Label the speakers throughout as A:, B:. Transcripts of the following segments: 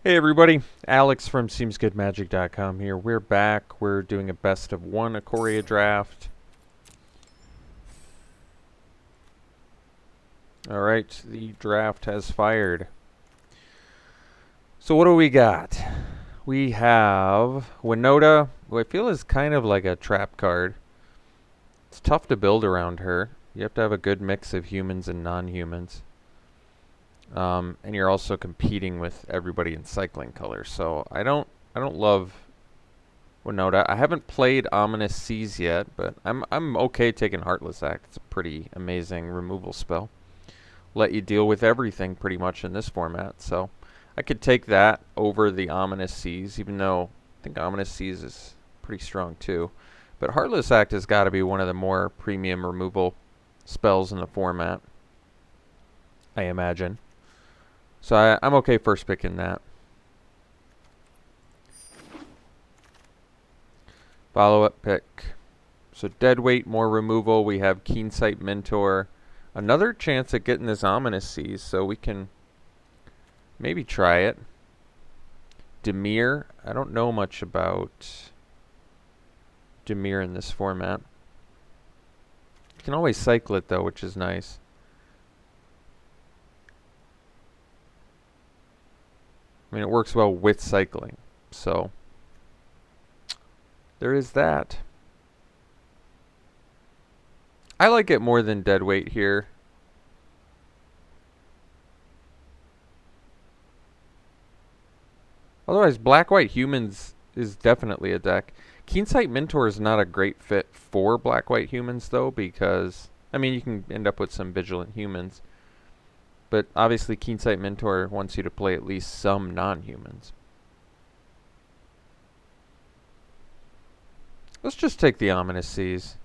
A: Hey everybody, Alex from SeemsGoodMagic.com here. We're back. We're doing a best of one Ikoria draft. Alright, the draft has fired. So what do we got? We have Winota, who I feel is kind of like a trap card. It's tough to build around her. You have to have a good mix of humans and non-humans. And you're also competing with everybody in cycling colors. So I don't love Winota. I haven't played Ominous Seas yet, but I'm okay taking Heartless Act. It's a pretty amazing removal spell. Let you deal with everything pretty much in this format. So I could take that over the Ominous Seas, even though I think Ominous Seas is pretty strong too. But Heartless Act has got to be one of the more premium removal spells in the format, I imagine. So I'm okay first picking that. Follow-up pick. So Deadweight, more removal. We have Keensight Mentor. Another chance at getting this Ominous Seas, so we can maybe try it. Dimir. I don't know much about Dimir in this format. You can always cycle it though, which is nice. I mean, it works well with cycling, so there is that. I like it more than Deadweight here. Otherwise, Black-White Humans is definitely a deck. Keensight Mentor is not a great fit for Black-White Humans, though, because, I mean, you can end up with some Vigilant Humans. But obviously, Keensight Mentor wants you to play at least some non-humans. Let's just take the Ominous Seas.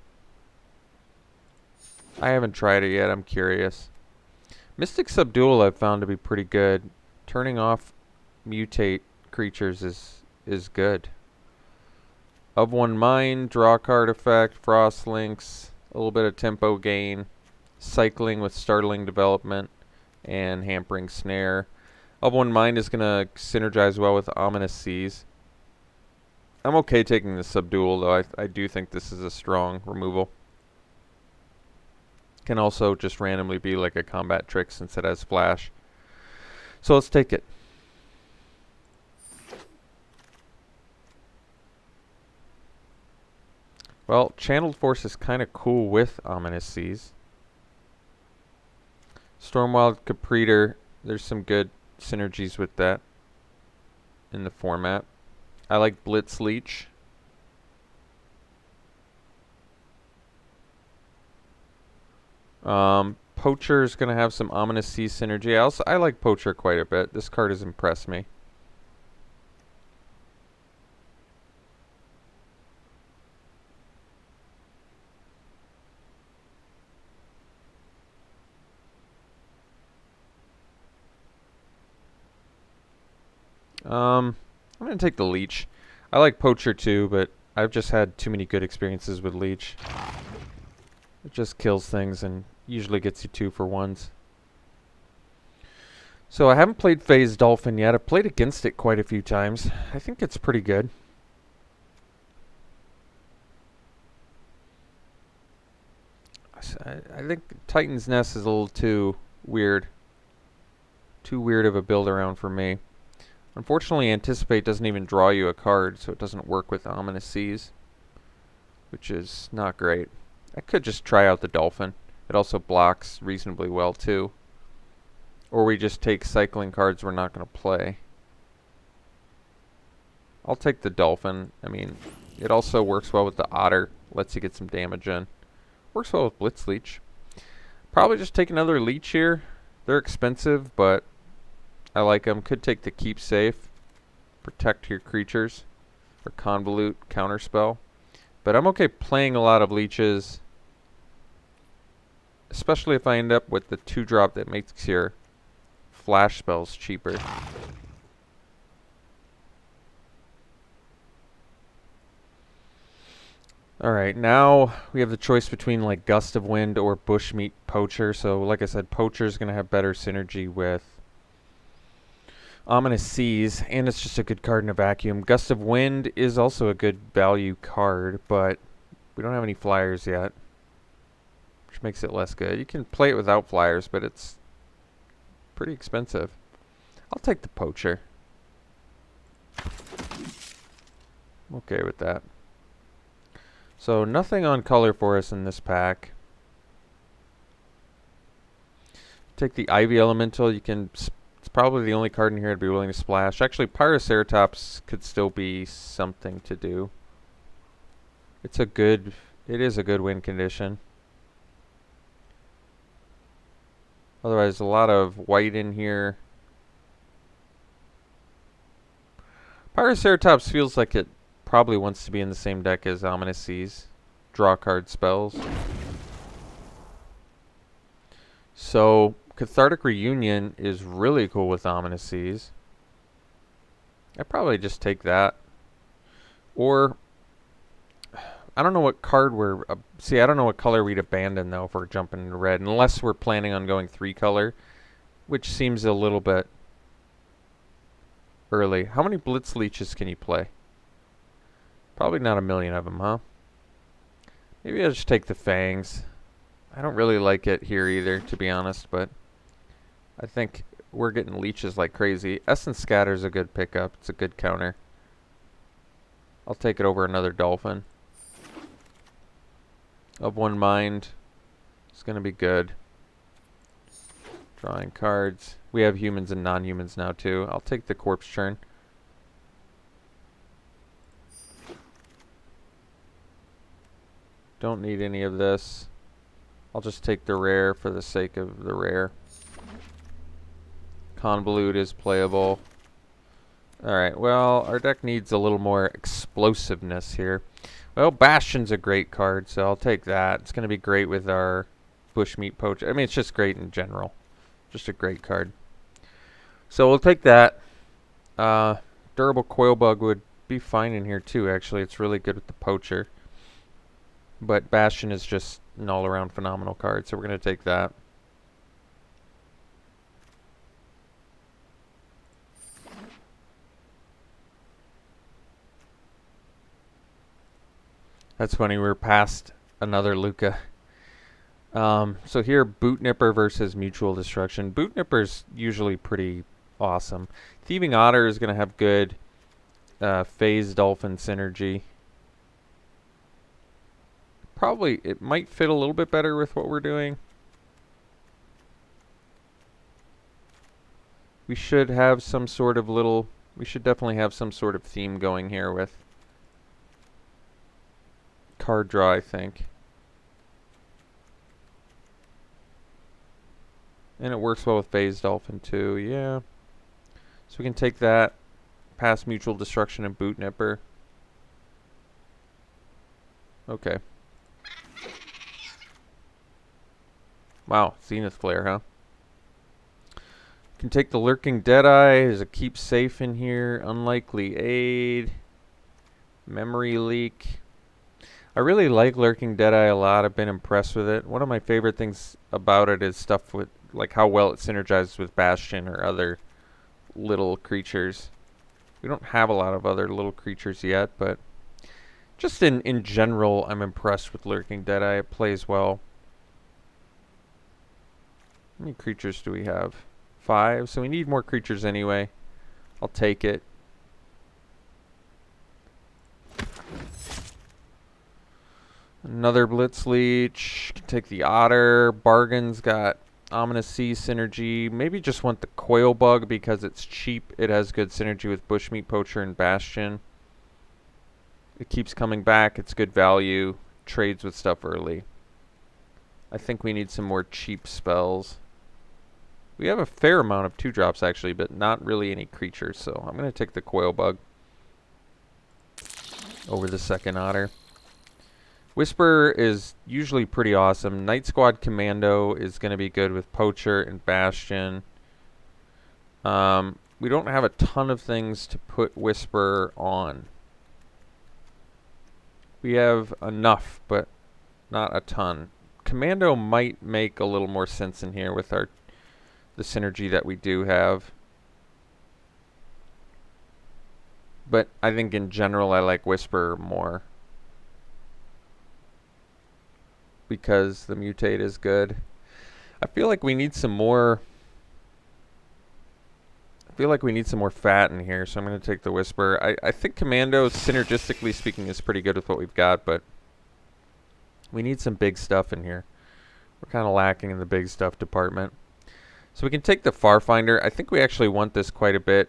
A: I haven't tried it yet. I'm curious. Mystic Subdual I've found to be pretty good. Turning off mutate creatures is good. Of One Mind, draw card effect, Frost Links, a little bit of tempo gain, cycling with startling development, and hampering snare. Of One Mind is going to synergize well with Ominous Seas. I'm okay taking the Subdual, though. I do think this is a strong removal. Can also just randomly be like a combat trick since it has flash. So let's take it. Well, Channeled Force is kind of cool with Ominous Seas. Stormwild Capreator, there's some good synergies with that in the format. I like Blitz Leech. Poacher is going to have some Ominous Seas synergy. I like Poacher quite a bit. This card has impressed me. I'm going to take the Leech. I like Poacher too, but I've just had too many good experiences with Leech. It just kills things and usually gets you 2-for-1s. So I haven't played Phase Dolphin yet. I've played against it quite a few times. I think it's pretty good. I think Titan's Nest is a little too weird. Too weird of a build around for me. Unfortunately, Anticipate doesn't even draw you a card, so it doesn't work with Ominous Seas, which is not great. I could just try out the Dolphin. It also blocks reasonably well, too. Or we just take cycling cards we're not going to play. I'll take the Dolphin. I mean, it also works well with the Otter. Lets you get some damage in. Works well with Blitz Leech. Probably just take another Leech here. They're expensive, but I like them. Could take the Keep Safe. Protect your creatures. Or Convolute Counterspell. But I'm okay playing a lot of Leeches. Especially if I end up with the 2-drop that makes your flash spells cheaper. Alright, now we have the choice between like Gust of Wind or Bushmeat Poacher. So like I said, Poacher is going to have better synergy with Ominous Seas, and it's just a good card in a vacuum. Gust of Wind is also a good value card, but we don't have any flyers yet, which makes it less good. You can play it without flyers, but it's pretty expensive. I'll take the Poacher. I'm okay with that. So nothing on color for us in this pack. Take the Ivy Elemental. You can... It's probably the only card in here I'd be willing to splash. Actually, Pyroceratops could still be something to do. It is a good win condition. Otherwise, a lot of white in here. Pyroceratops feels like it probably wants to be in the same deck as Ominous Seas. Draw card spells. So, Cathartic Reunion is really cool with Ominous Seas. I'd probably just take that. Or, I don't know what card we're... I don't know what color we'd abandon, though, if we're jumping into red. Unless we're planning on going 3-color, which seems a little bit early. How many Blitz Leeches can you play? Probably not a million of them, huh? Maybe I'll just take the Fangs. I don't really like it here either, to be honest, but I think we're getting leeches like crazy. Essence Scatter's a good pickup. It's a good counter. I'll take it over another Dolphin. Of One Mind. It's going to be good. Drawing cards. We have humans and non-humans now too. I'll take the Corpse Churn. Don't need any of this. I'll just take the rare for the sake of the rare. Convolute is playable. Alright, well, our deck needs a little more explosiveness here. Well, Bastion's a great card, so I'll take that. It's going to be great with our Bushmeat Poacher. I mean, it's just great in general. Just a great card. So we'll take that. Durable Coilbug would be fine in here too, actually. It's really good with the Poacher. But Bastion is just an all-around phenomenal card, so we're going to take that. That's funny, we're past another Luca. So here, Boot Nipper versus Mutual Destruction. Boot Nipper's usually pretty awesome. Thieving Otter is going to have good Phase Dolphin synergy. Probably, it might fit a little bit better with what we're doing. We should have some sort of little... We should definitely have some sort of theme going here with card draw, I think. And it works well with Phase Dolphin too, yeah. So we can take that, pass Mutual Destruction and Boot Nipper. Okay. Wow, Zenith Flare, huh? Can take the Lurking Deadeye. There's a Keep Safe in here. Unlikely Aid. Memory Leak. I really like Lurking Deadeye a lot. I've been impressed with it. One of my favorite things about it is stuff with, like, how well it synergizes with Bastion or other little creatures. We don't have a lot of other little creatures yet, but just in general, I'm impressed with Lurking Deadeye. It plays well. How many creatures do we have? 5, so we need more creatures anyway. I'll take it. Another Blitz Leech. Can take the Otter. Bargain's got Ominous Sea synergy. Maybe just want the Coil Bug because it's cheap. It has good synergy with Bushmeat Poacher and Bastion. It keeps coming back. It's good value. Trades with stuff early. I think we need some more cheap spells. We have a fair amount of 2-drops actually, but not really any creatures, so I'm going to take the Coil Bug over the second Otter. Whisper is usually pretty awesome. Night Squad Commando is going to be good with Poacher and Bastion. We don't have a ton of things to put Whisper on. We have enough, but not a ton. Commando might make a little more sense in here with the synergy that we do have. But I think in general I like Whisper more because the mutate is good. I feel like we need some more. I feel like we need some more fat in here, so I'm going to take the Whisper. I think Commando, synergistically speaking, is pretty good with what we've got, but we need some big stuff in here. We're kind of lacking in the big stuff department. So we can take the Farfinder. I think we actually want this quite a bit.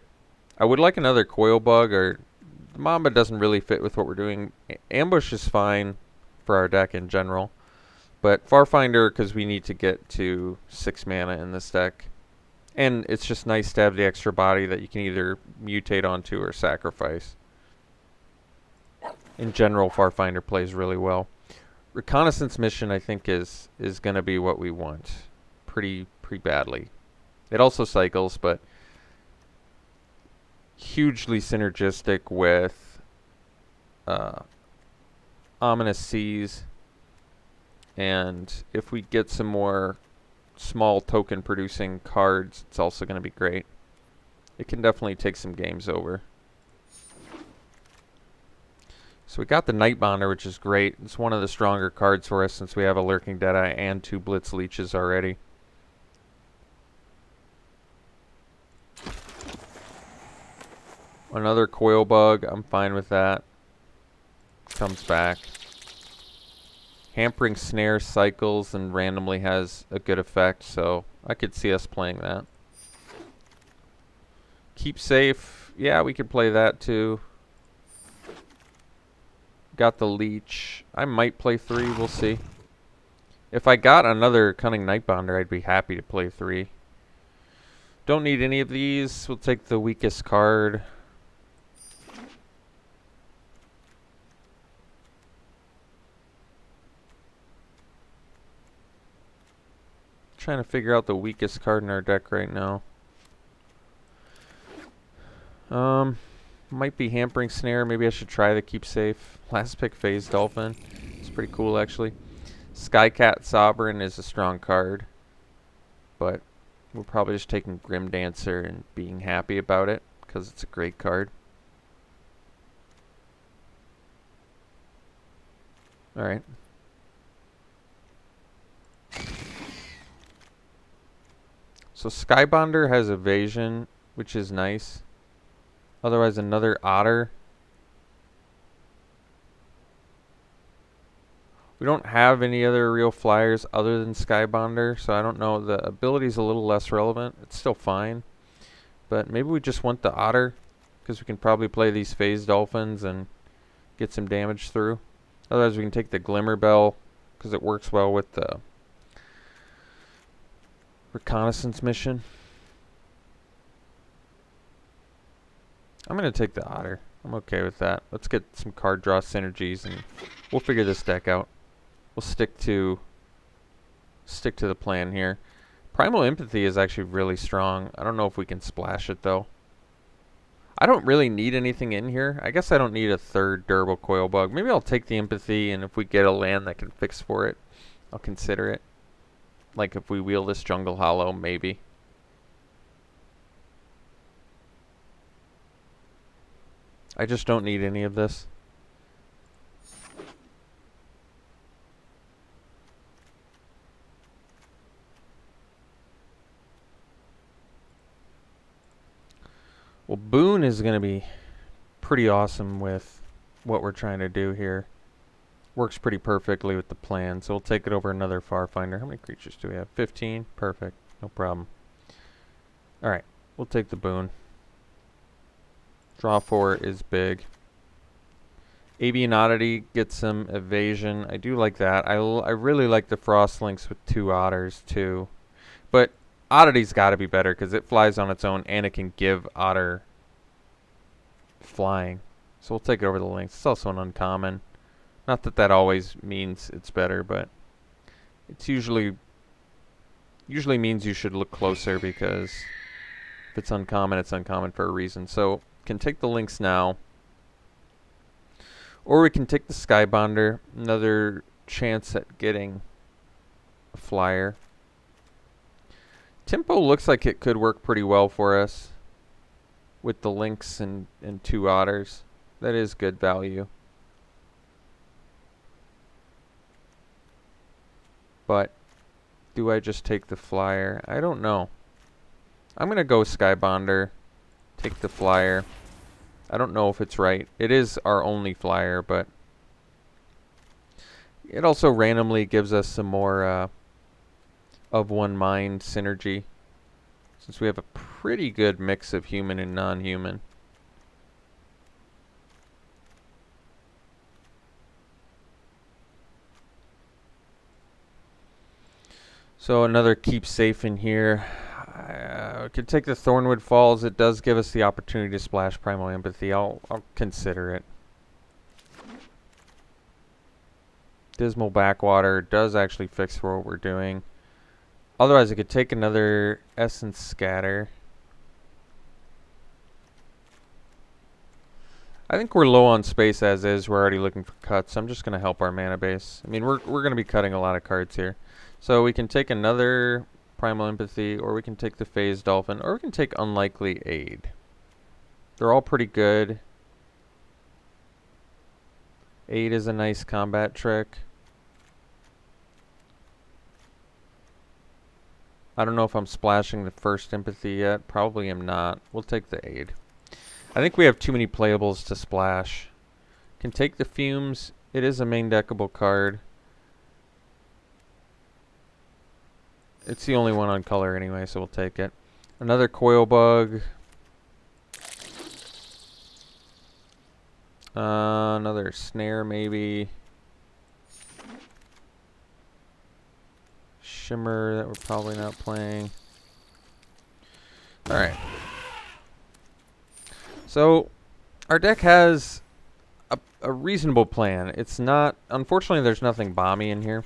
A: I would like another Coil Bug, or the Mamba doesn't really fit with what we're doing. Ambush is fine for our deck in general, but Farfinder, because we need to get to 6 mana in this deck. And it's just nice to have the extra body that you can either mutate onto or sacrifice. In general, Farfinder plays really well. Reconnaissance Mission, I think, is going to be what we want pretty badly. It also cycles, but hugely synergistic with Ominous Seas. And if we get some more small token producing cards, it's also going to be great. It can definitely take some games over. So we got the Nightbonder, which is great. It's one of the stronger cards for us since we have a Lurking Deadeye and 2 Blitz Leeches already. Another Coil Bug, I'm fine with that. Comes back. Hampering Snare cycles and randomly has a good effect, so I could see us playing that. Keep Safe, yeah, we could play that too. Got the Leech. I might play 3, we'll see. If I got another Cunning Nightbonder, I'd be happy to play 3. Don't need any of these. We'll take the weakest card. Trying to figure out the weakest card in our deck right now. Might be Hampering Snare. Maybe I should try the Keep Safe. Last pick, Phase Dolphin. It's pretty cool, actually. Skycat Sovereign is a strong card, but we're probably just taking Grim Dancer and being happy about it because it's a great card. All right. So Skybonder has evasion, which is nice. Otherwise, another Otter. We don't have any other real flyers other than Skybonder, so I don't know. The ability's a little less relevant. It's still fine. But maybe we just want the Otter, because we can probably play these Phase Dolphins and get some damage through. Otherwise, we can take the Glimmer Bell, because it works well with the Reconnaissance Mission. I'm going to take the Otter. I'm okay with that. Let's get some card draw synergies and we'll figure this deck out. We'll stick to the plan here. Primal Empathy is actually really strong. I don't know if we can splash it though. I don't really need anything in here. I guess I don't need a third durable Coil Bug. Maybe I'll take the Empathy, and if we get a land that can fix for it, I'll consider it. Like if we wheel this Jungle Hollow, maybe. I just don't need any of this. Well, Boon is going to be pretty awesome with what we're trying to do here. Works pretty perfectly with the plan, so we'll take it over another Farfinder. How many creatures do we have? 15? Perfect. No problem. Alright, we'll take the Boon. Draw 4 is big. Avian Oddity gets some evasion. I do like that. I really like the Frostlinks with 2 Otters too. But Oddity's got to be better because it flies on its own and it can give Otter flying. So we'll take it over the Lynx. It's also an uncommon. Not that that always means it's better, but it's usually means you should look closer because if it's uncommon for a reason. So can take the Lynx now. Or we can take the Skybonder. Another chance at getting a flyer. Tempo looks like it could work pretty well for us. with the lynx and 2 otters. That is good value. But do I just take the flyer? I don't know. I'm going to go Skybonder, take the flyer. I don't know if it's right. It is our only flyer, but it also randomly gives us some more of one mind synergy, since we have a pretty good mix of human and non-human. So another keep safe in here. I could take the Thornwood Falls. It does give us the opportunity to splash Primal Empathy. I'll consider it. Dismal Backwater does actually fix for what we're doing. Otherwise, I could take another Essence Scatter. I think we're low on space as is. We're already looking for cuts. I'm just going to help our mana base. I mean, we're going to be cutting a lot of cards here. So we can take another Primal Empathy, or we can take the Phase Dolphin, or we can take Unlikely Aid. They're all pretty good. Aid is a nice combat trick. I don't know if I'm splashing the first Empathy yet. Probably am not. We'll take the Aid. I think we have too many playables to splash. Can take the Fumes. It is a main deckable card. It's the only one on color anyway, so we'll take it. Another Coil Bug. Another Snare maybe. Shimmer that we're probably not playing. Alright. So, our deck has a reasonable plan. It's not... Unfortunately, there's nothing bomby in here,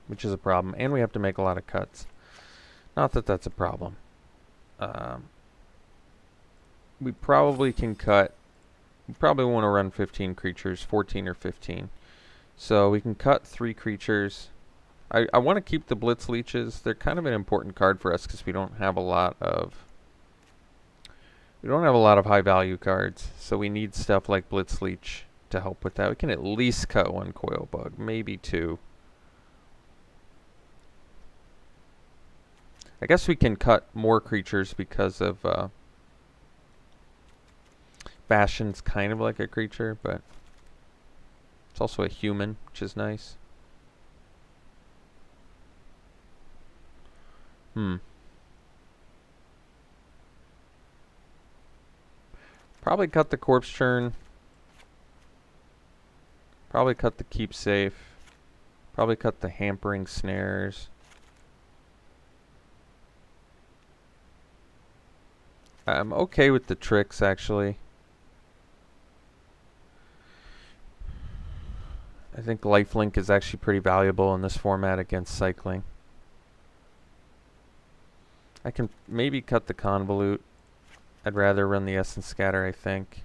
A: which is a problem. And we have to make a lot of cuts. Not that that's a problem. We probably can cut... We probably want to run 15 creatures, 14 or 15. So we can cut 3 creatures. I want to keep the Blitz Leeches. They're kind of an important card for us because we don't have a lot of... We don't have a lot of high value cards. So we need stuff like Blitz Leech to help with that. We can at least cut 1 Coil Bug, maybe 2. I guess we can cut more creatures because of... Bastion's kind of like a creature, but it's also a human, which is nice. Probably cut the Corpse Churn. Probably cut the Keep Safe. Probably cut the Hampering Snares. I'm okay with the tricks, actually. I think Lifelink is actually pretty valuable in this format against cycling. I can maybe cut the Convolute. I'd rather run the Essence Scatter, I think.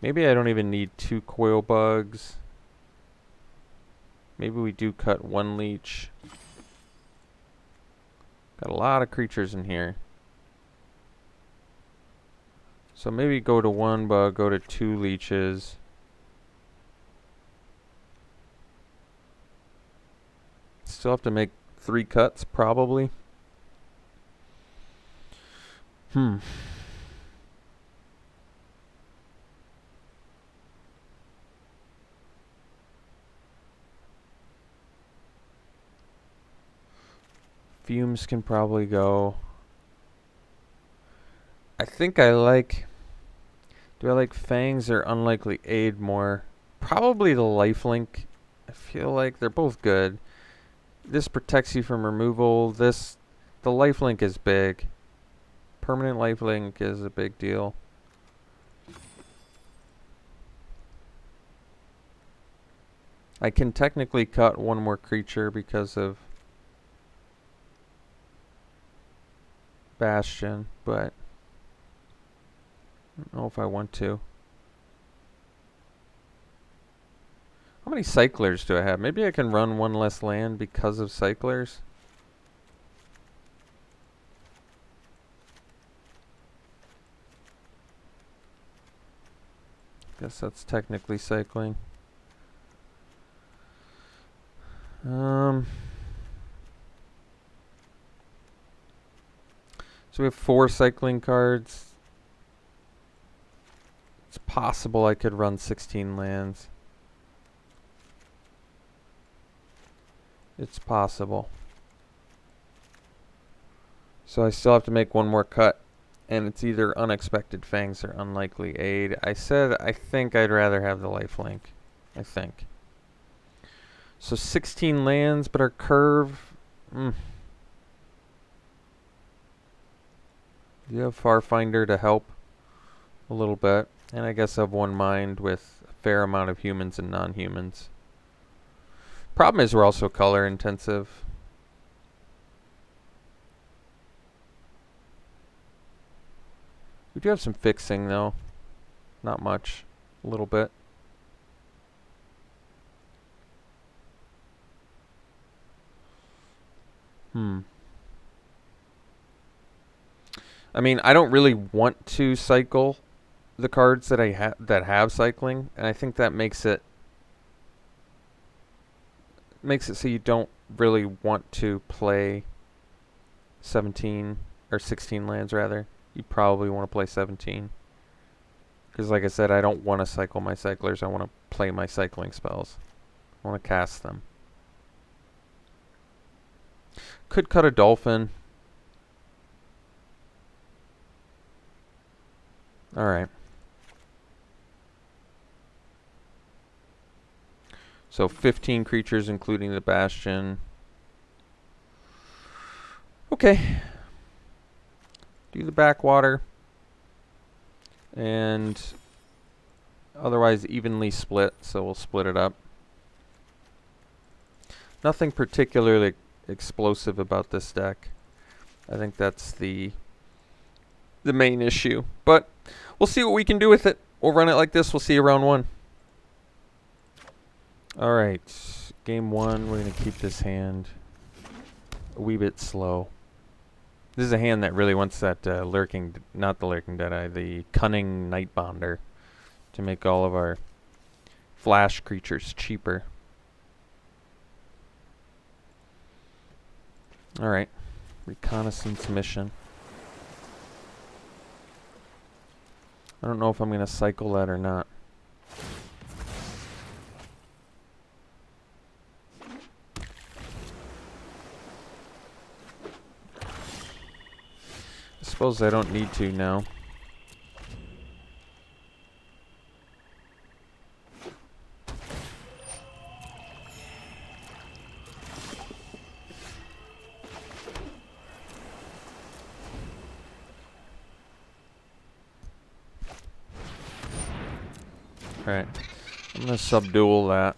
A: Maybe I don't even need 2 Coil Bugs. Maybe we do cut 1 Leech. Got a lot of creatures in here. So maybe go to 1 bug, go to 2 leeches. Still have to make 3 cuts, probably. Fumes can probably go. I think I like... Do I like Fangs or Unlikely Aid more? Probably the Lifelink. I feel like they're both good. This protects you from removal. The Lifelink is big. Permanent Lifelink is a big deal. I can technically cut 1 more creature because of Bastion, but I don't know if I want to. How many Cyclers do I have? Maybe I can run 1 less land because of Cyclers. Guess that's technically cycling. So we have 4 cycling cards. It's possible I could run 16 lands. It's possible. So I still have to make one more cut. And it's either Unexpected Fangs or Unlikely Aid. I said I think I'd rather have the lifelink. I think. So 16 lands, but our curve... Do you have Farfinder to help a little bit? And I guess I have one mind with a fair amount of humans and non-humans. Problem is we're also color intensive. We do have some fixing though. Not much. A little bit. I mean, I don't really want to cycle the cards that I have cycling, and I think that makes it so you don't really want to play 17 or 16 lands rather. You probably want to play 17. Because like I said, I don't want to cycle my cyclers. I want to play my cycling spells. I want to cast them. Could cut a dolphin. Alright. So 15 creatures including the Bastion. Okay. Do the backwater. And otherwise evenly split, so we'll split it up. Nothing particularly explosive about this deck. I think that's the main issue. But we'll see what we can do with it. We'll run it like this. We'll see you round 1. Alright. Game 1, we're going to keep this hand a wee bit slow. This is a hand that really wants that not the Lurking Deadeye, the Cunning Nightbonder to make all of our flash creatures cheaper. Alright. Reconnaissance mission. I don't know if I'm going to cycle that or not. I suppose I don't need to now. Alright, I'm going to subdual that.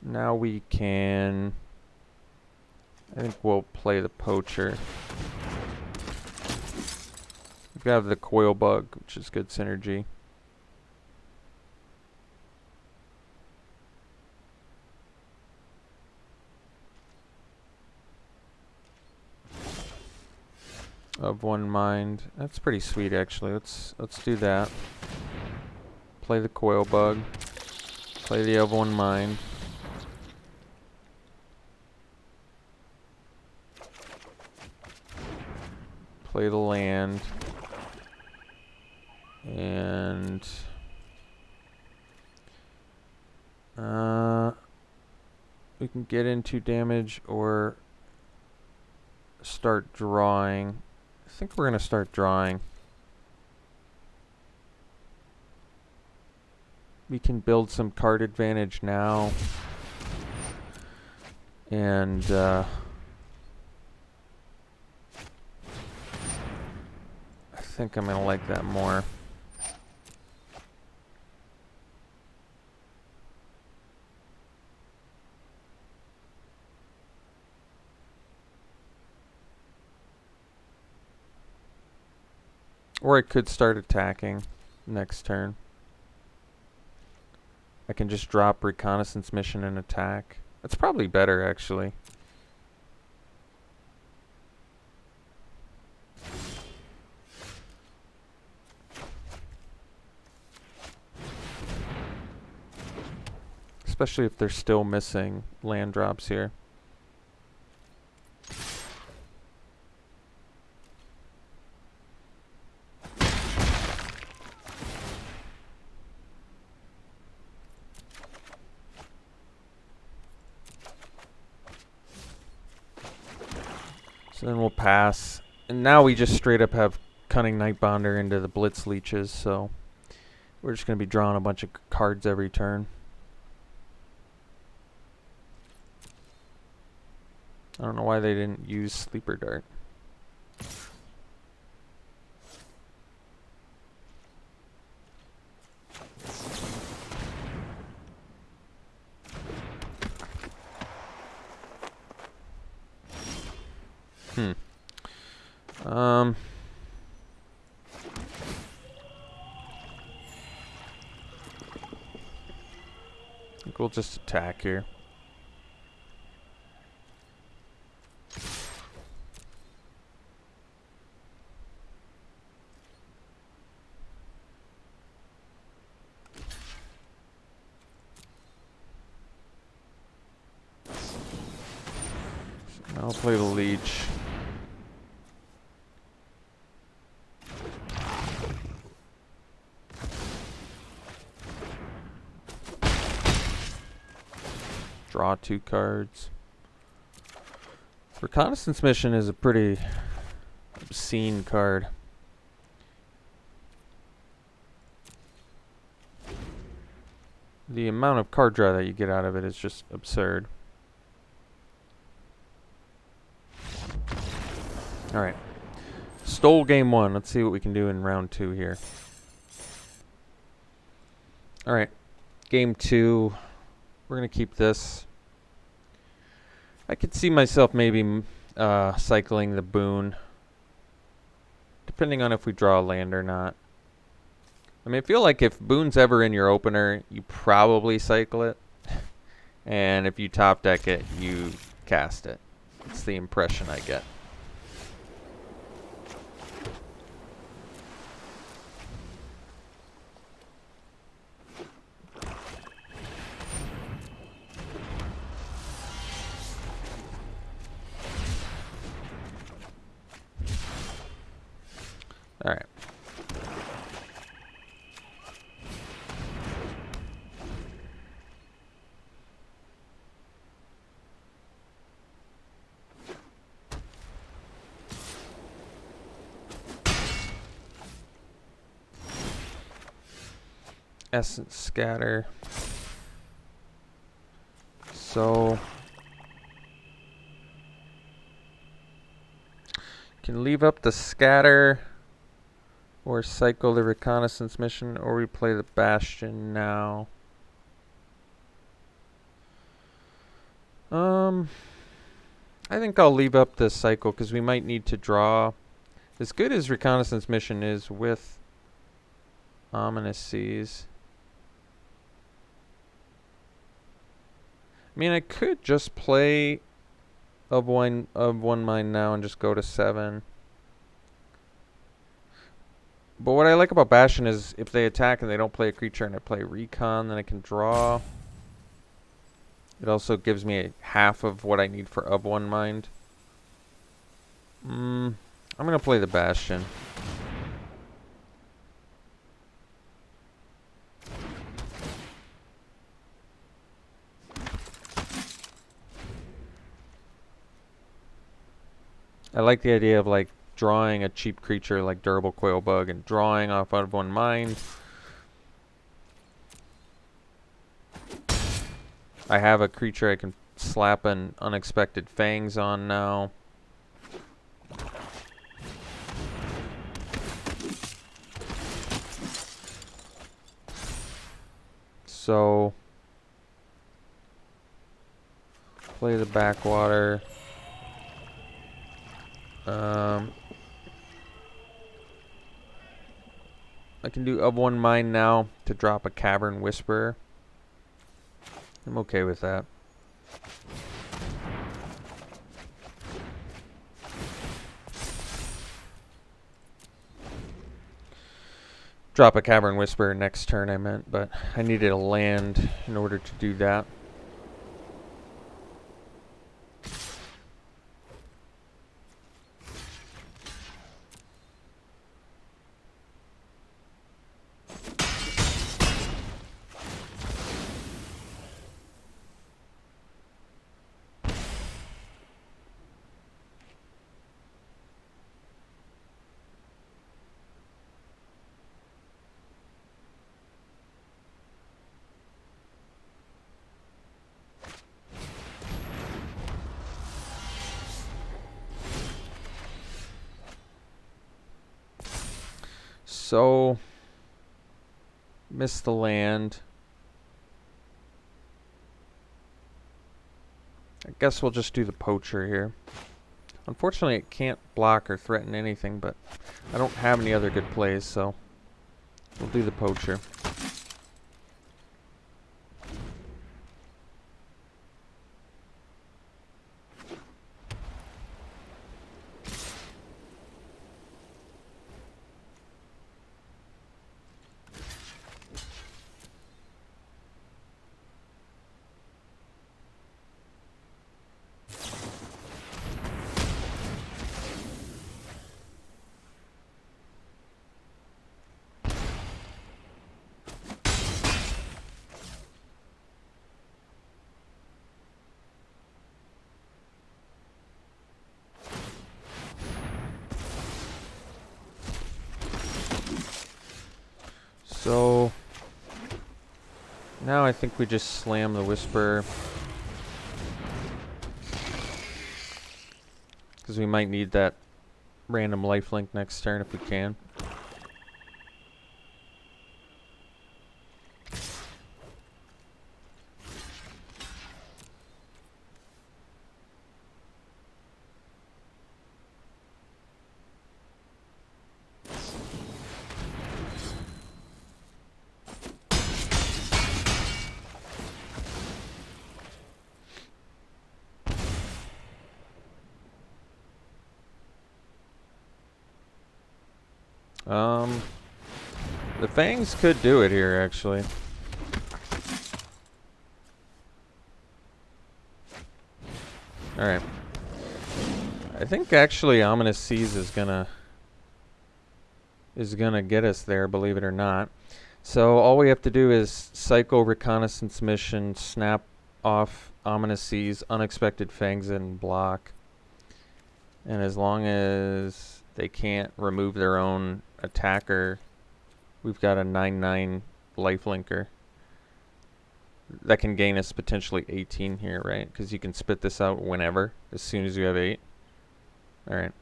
A: Now we can... I think we'll play the Poacher. We've got the Coil Bug, which is good synergy. Of one mind. That's pretty sweet actually. Let's do that. Play the Coil Bug. Play the of one mind. Play the land. And we can get into damage or start drawing. I think we're going to start drawing. We can build some card advantage now. And I think I'm going to like that more. Or I could start attacking next turn. I can just drop Reconnaissance Mission and attack. It's probably better, actually. Especially if they're still missing land drops here. So then we'll pass. And now we just straight up have Cunning Nightbonder into the Blitz Leeches, so we're just going to be drawing a bunch of cards every turn. I don't know why they didn't use Sleeper Dart. I think we'll just attack here. I'll play the Leech. Draw 2 cards. Reconnaissance Mission is a pretty obscene card. The amount of card draw that you get out of it is just absurd. Alright. Stole game 1. Let's see what we can do in round 2 here. Alright. Game 2. We're going to keep this. I could see myself maybe cycling the Boon. Depending on if we draw a land or not. I mean, I feel like if Boon's ever in your opener, you probably cycle it. And if you top deck it, you cast it. It's the impression I get. All right. Essence Scatter. So can leave up the Scatter or cycle the Reconnaissance Mission, or we play the Bastion now. I think I'll leave up the cycle because we might need to draw. As good as Reconnaissance Mission is with Ominous Seas, I mean, I could just play of one Mind now and just go to 7. But what I like about Bastion is if they attack and they don't play a creature and I play Recon, then I can draw. It also gives me half of what I need for of one Mind. I'm going to play the Bastion. I like the idea of like drawing a cheap creature like Durable Coil Bug and drawing off out of one Mind. I have a creature I can slap an Unexpected Fangs on now. So play the Backwater. I can do of one Mind now to drop a Cavern Whisperer. I'm okay with that. drop a Cavern Whisperer next turn, I meant, but I needed a land in order to do that. So, missed the land. I guess we'll just do the poacher here. Unfortunately, it can't block or threaten anything, but I don't have any other good plays, so we'll do the poacher. So now I think we just slam the Whisperer, because we might need that random lifelink next turn if we can. The Fangs could do it here, actually. Alright. I think actually Ominous Seas is gonna get us there, believe it or not. So all we have to do is cycle Reconnaissance Mission, snap off Ominous Seas, Unexpected Fangs, and block. And as long as they can't remove their own attacker, we've got a 9/9 lifelinker that can gain us potentially 18 here, right? Because you can spit this out whenever, as soon as you have 8. Alright.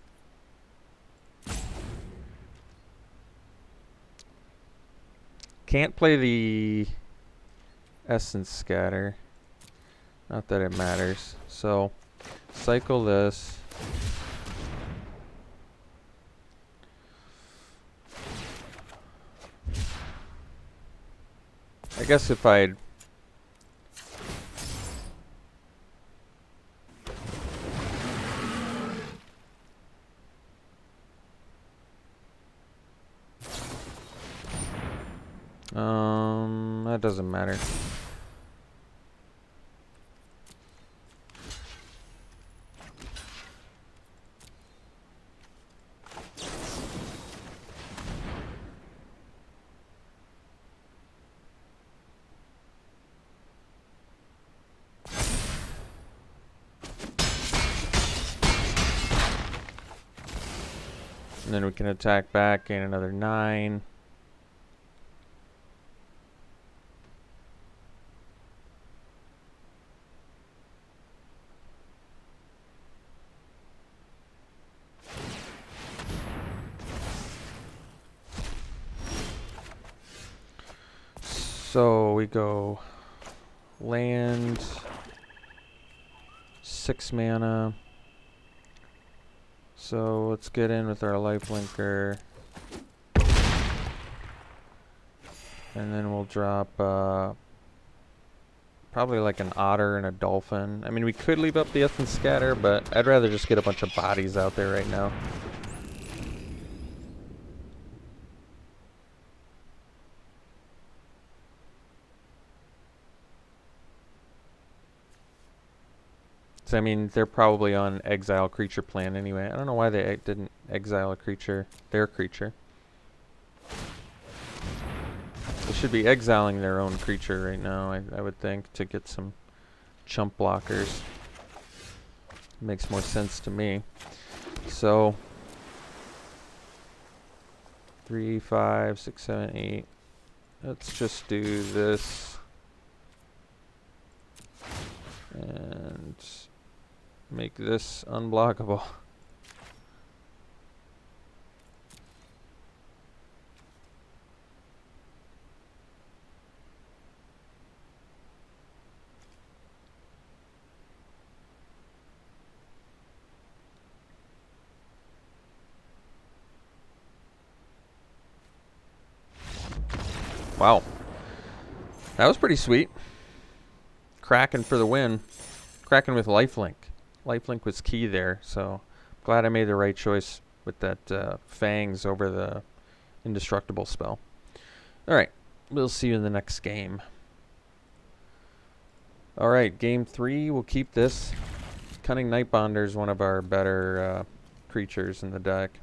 A: Can't play the Essence Scatter. Not that it matters. So, cycle this. I guess if I'd that doesn't matter. And then we can attack back, gain another 9. So we go land, 6 mana. So let's get in with our lifelinker. And then we'll drop probably like an otter and a dolphin. I mean, we could leave up the Essence Scatter, but I'd rather just get a bunch of bodies out there right now. So, I mean, they're probably on exile creature plan anyway. I don't know why they didn't exile a creature, their creature. They should be exiling their own creature right now, I would think, to get some chump blockers. Makes more sense to me. So 3, 5, 6, 7, 8. Let's just do this and make this unblockable. Wow. That was pretty sweet. Kraken for the win. Kraken with lifelink. Lifelink was key there, so glad I made the right choice with that Fangs over the indestructible spell. Alright, we'll see you in the next game. Alright, game 3, we'll keep this. Cunning Nightbonder is one of our better creatures in the deck.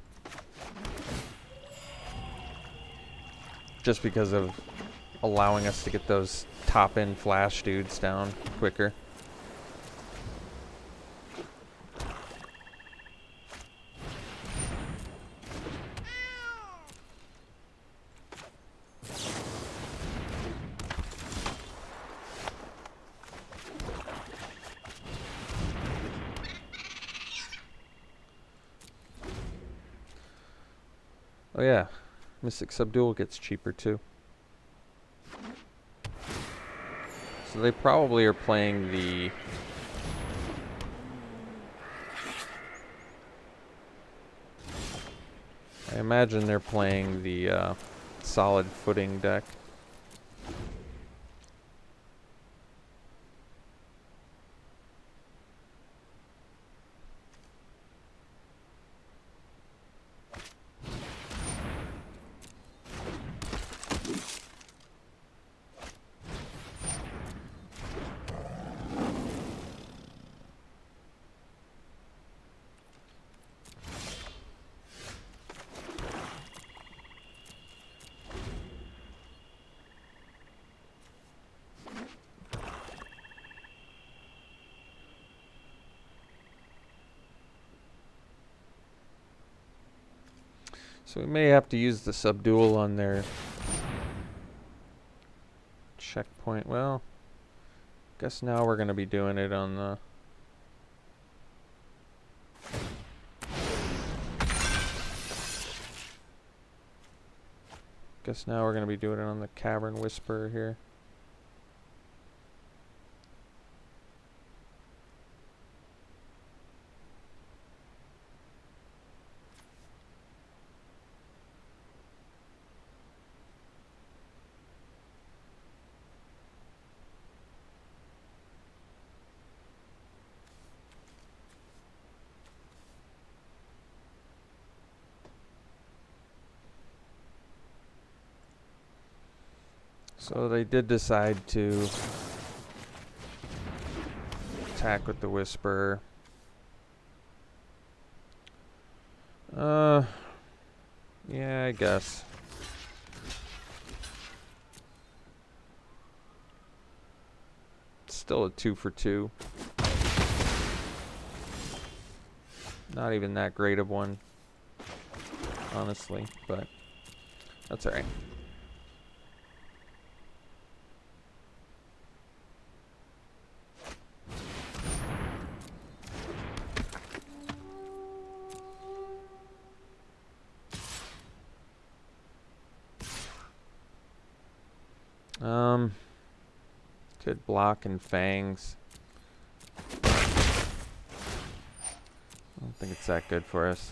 A: Just because of allowing us to get those top-end flash dudes down quicker. Oh yeah, Mystic Subdual gets cheaper too. So they probably are playing the... I imagine they're playing the solid footing deck. So we may have to use the Subdual on their checkpoint. Well, guess now we're going to be doing it on the... Guess now we're going to be doing it on the Cavern Whisperer here. So they did decide to attack with the Whisperer. Yeah, I guess. It's still a 2 for 2. Not even that great of one, honestly, but that's alright. Could block and Fangs. I don't think it's that good for us.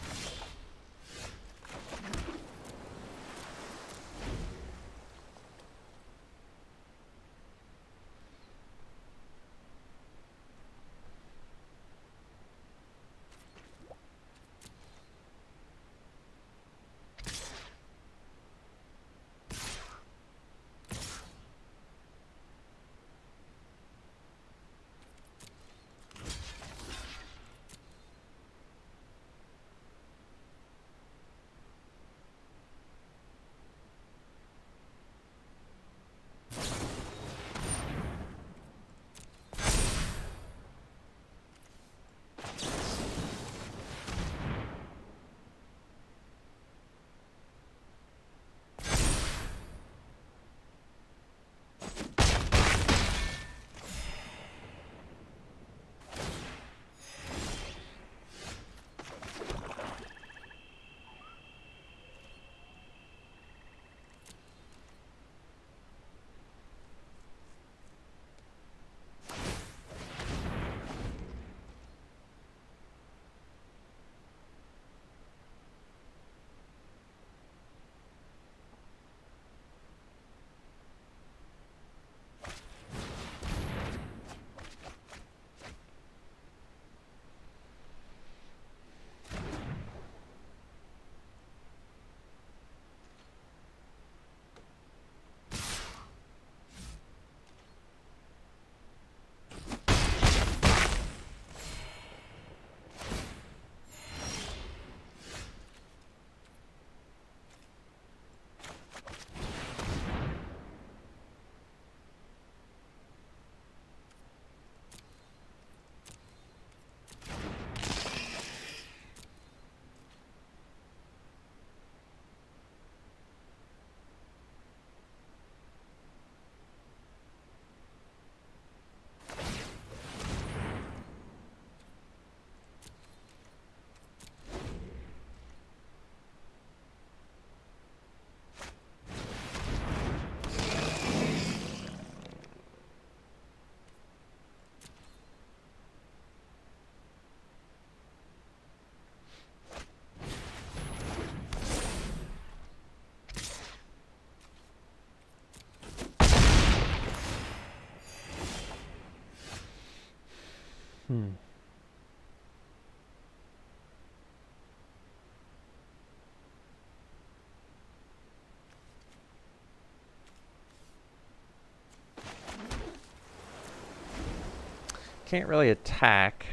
A: Can't really attack.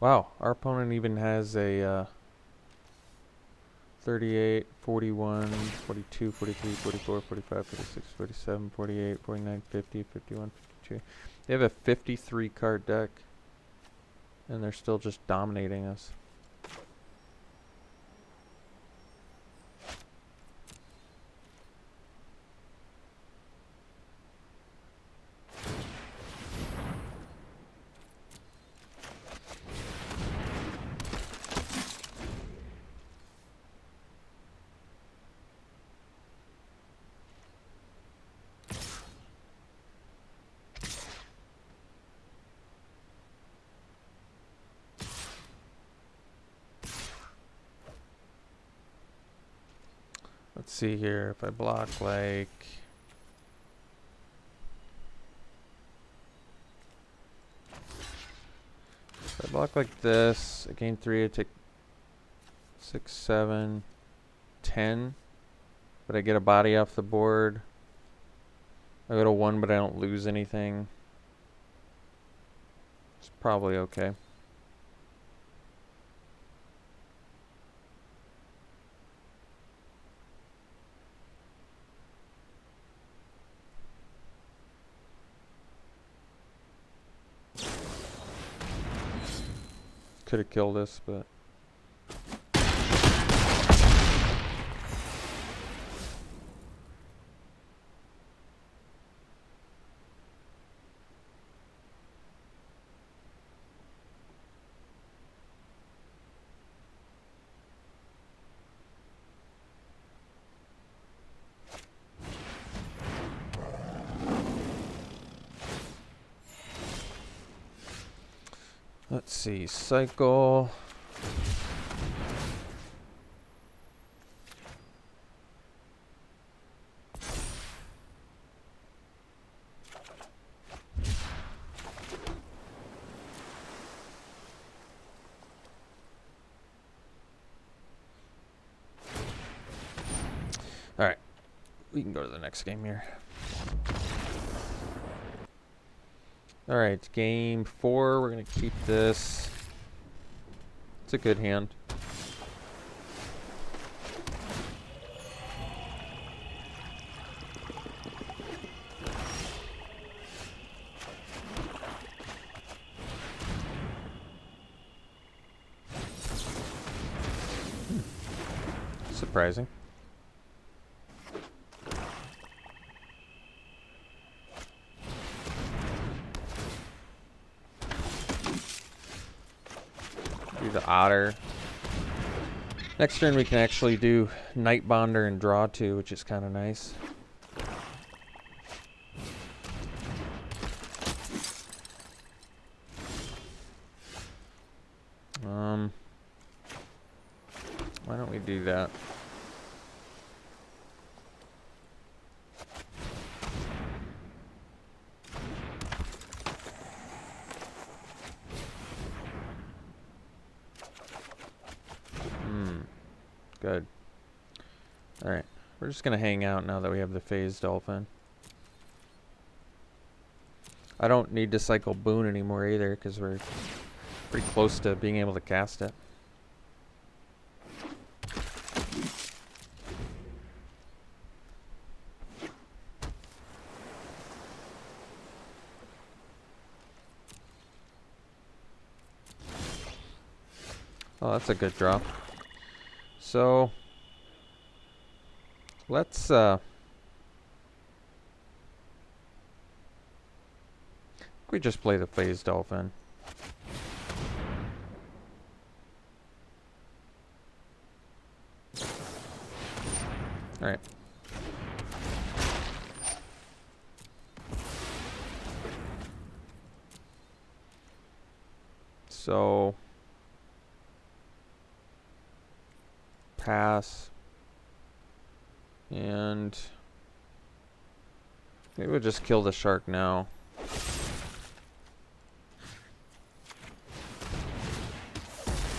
A: Wow, our opponent even has a 38, 41, 42, 43, 44, 45, 46, 47, 48, 49, 50, 51, 52. They have a 53 card deck, and they're still just dominating us. Let's see here. If I block like... If I block like this, I gain 3, I take 6, 7, 10. But I get a body off the board. I go to 1, but I don't lose anything. It's probably okay. Could have killed us, but... Let's see, cycle. All right, we can go to the next game here. All right, game 4. We're gonna keep this. It's a good hand. Surprising. Do the otter. Next turn we can actually do Night Bonder and draw 2, which is kind of nice. Why don't we do that? Good. Alright. We're just going to hang out now that we have the phased dolphin. I don't need to cycle Boon anymore either because we're pretty close to being able to cast it. Oh, that's a good draw. So let's we just play the phased dolphin. All right. So pass, and maybe we'll just kill the shark now.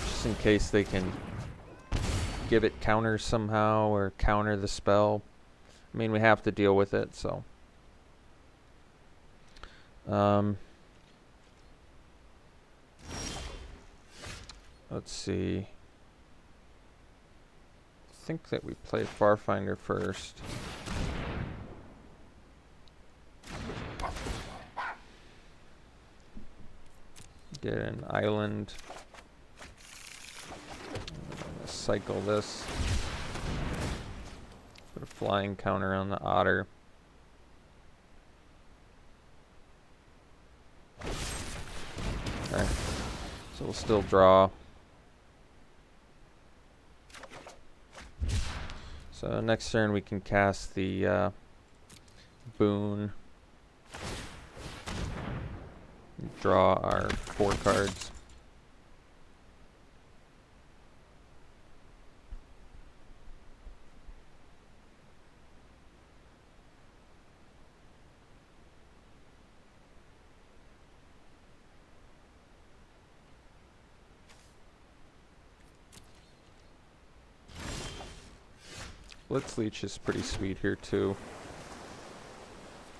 A: Just in case they can give it counters somehow or counter the spell. I mean, we have to deal with it, so. Let's see. I think that we play Farfinder first. Get an island. Cycle this. Put a flying counter on the otter. Okay. So we'll still draw. So next turn we can cast the boon. Draw our 4 cards. Blitz Leech is pretty sweet here too.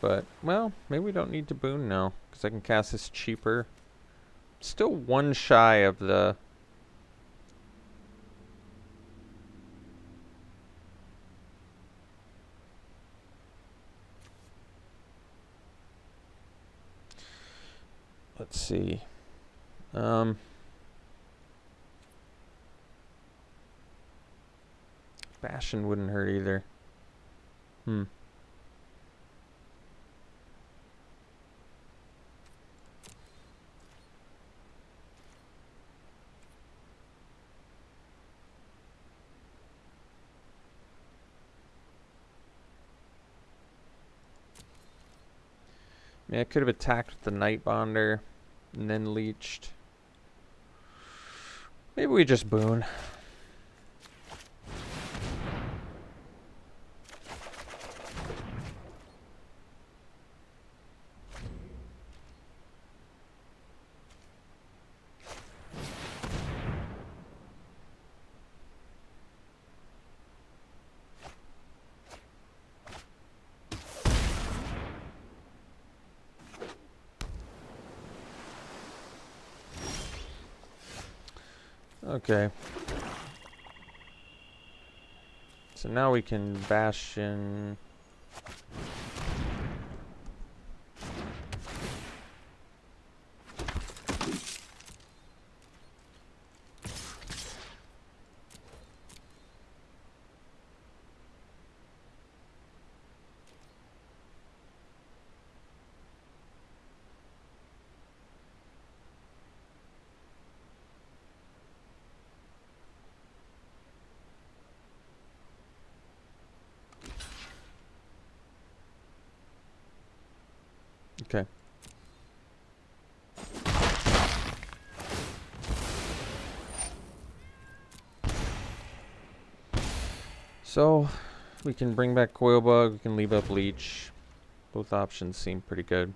A: But, well, maybe we don't need to boon now, because I can cast this cheaper. Still 1 shy of the... Let's see. Bastion wouldn't hurt either. Yeah, I could have attacked with the Nightbonder and then leeched. Maybe we just boon. Okay. So now we can Bastion. Okay. So we can bring back Coilbug, we can leave up Leech. Both options seem pretty good.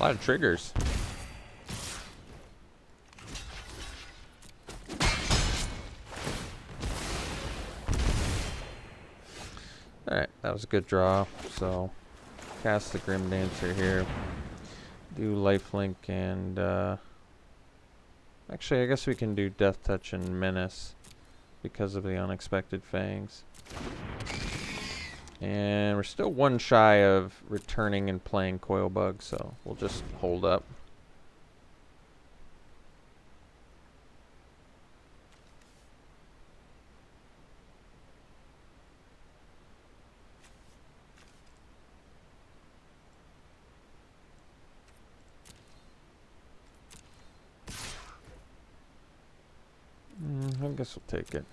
A: A lot of triggers. Alright, that was a good draw. So, cast the Grim Dancer here. Do Lifelink and, actually, I guess we can do Death Touch and Menace because of the Unexpected Fangs. And we're still one shy of returning and playing Coilbug, so we'll just hold up. I guess we'll take it.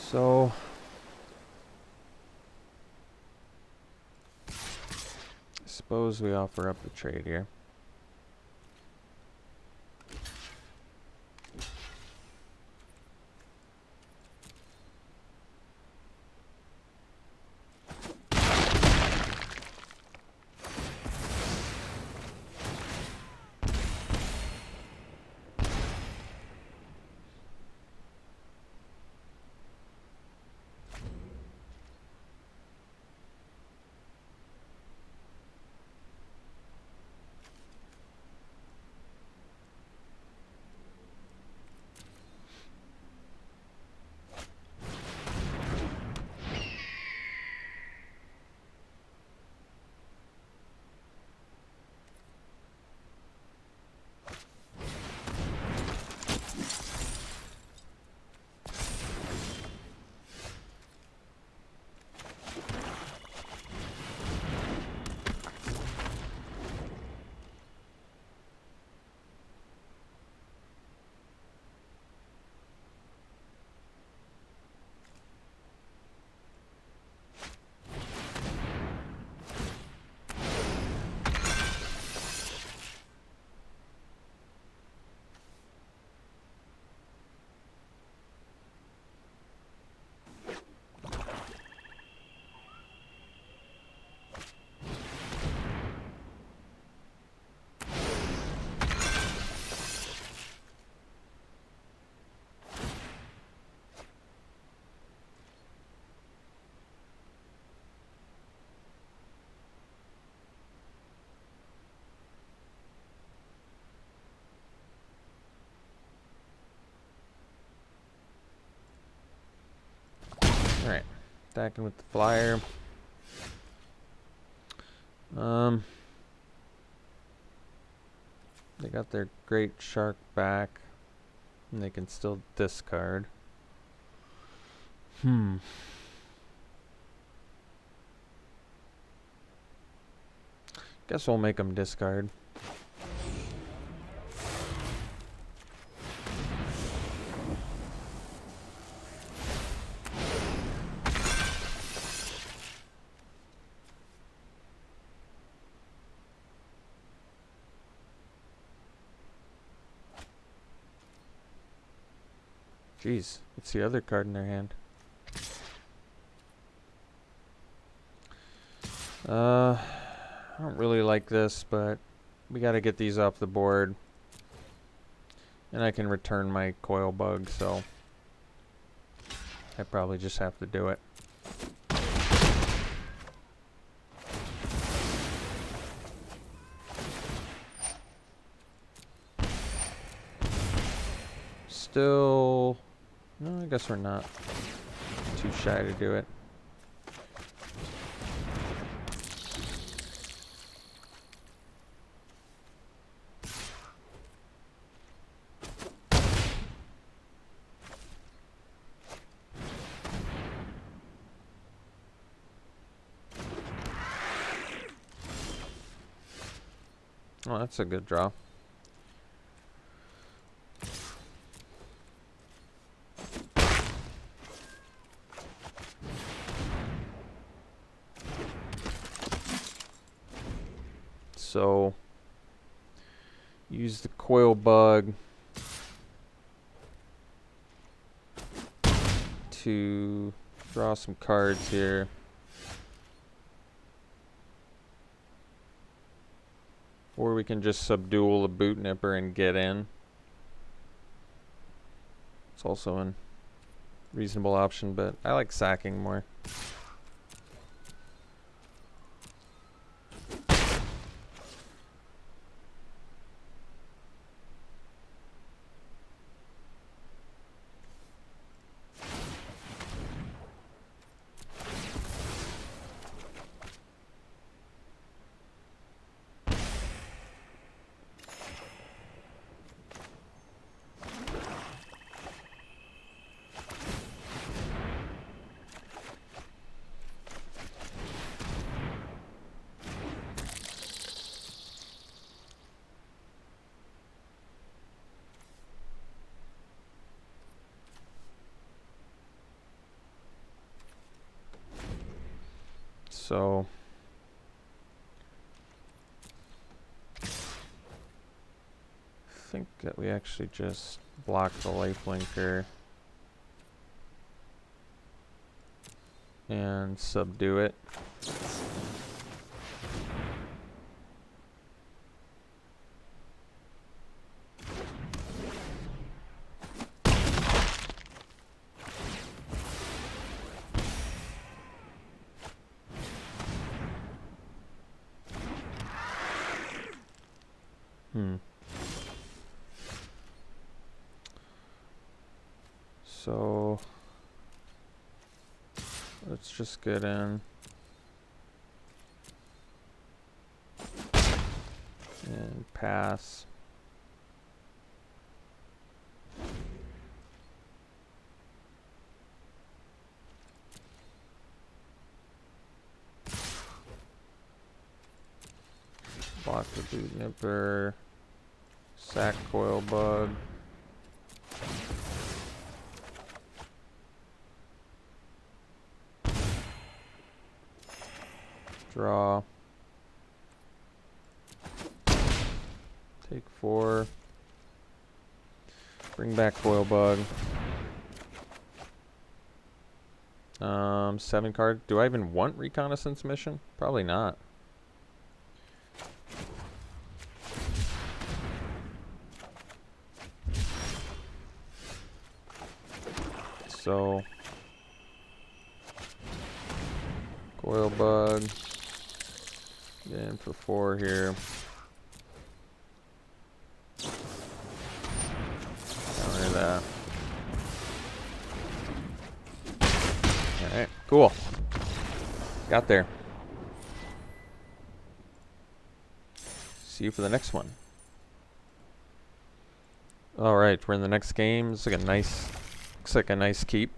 A: So, I suppose we offer up the trade here. Alright, attacking with the flyer. They got their great shark back, and they can still discard. Guess we'll make them discard. Jeez, what's the other card in their hand? I don't really like this, but we gotta get these off the board. And I can return my coil bug, so I probably just have to do it. Still, no, I guess we're not too shy to do it. Oh, that's a good draw. So, use the coil bug to draw some cards here. Or we can just subdual the boot nipper and get in. It's also a reasonable option, but I like sacking more. So I think that we actually just block the lifelinker and subdue it. So let's just get in and pass. Block the boot nipper, sack coil bug. Draw. Take 4. Bring back coil bug. 7 card. Do I even want reconnaissance mission? Probably not. So coil bug. Get in for 4 here. Counter that. Alright, cool. Got there. See you for the next one. Alright, we're in the next game. Looks like a nice keep.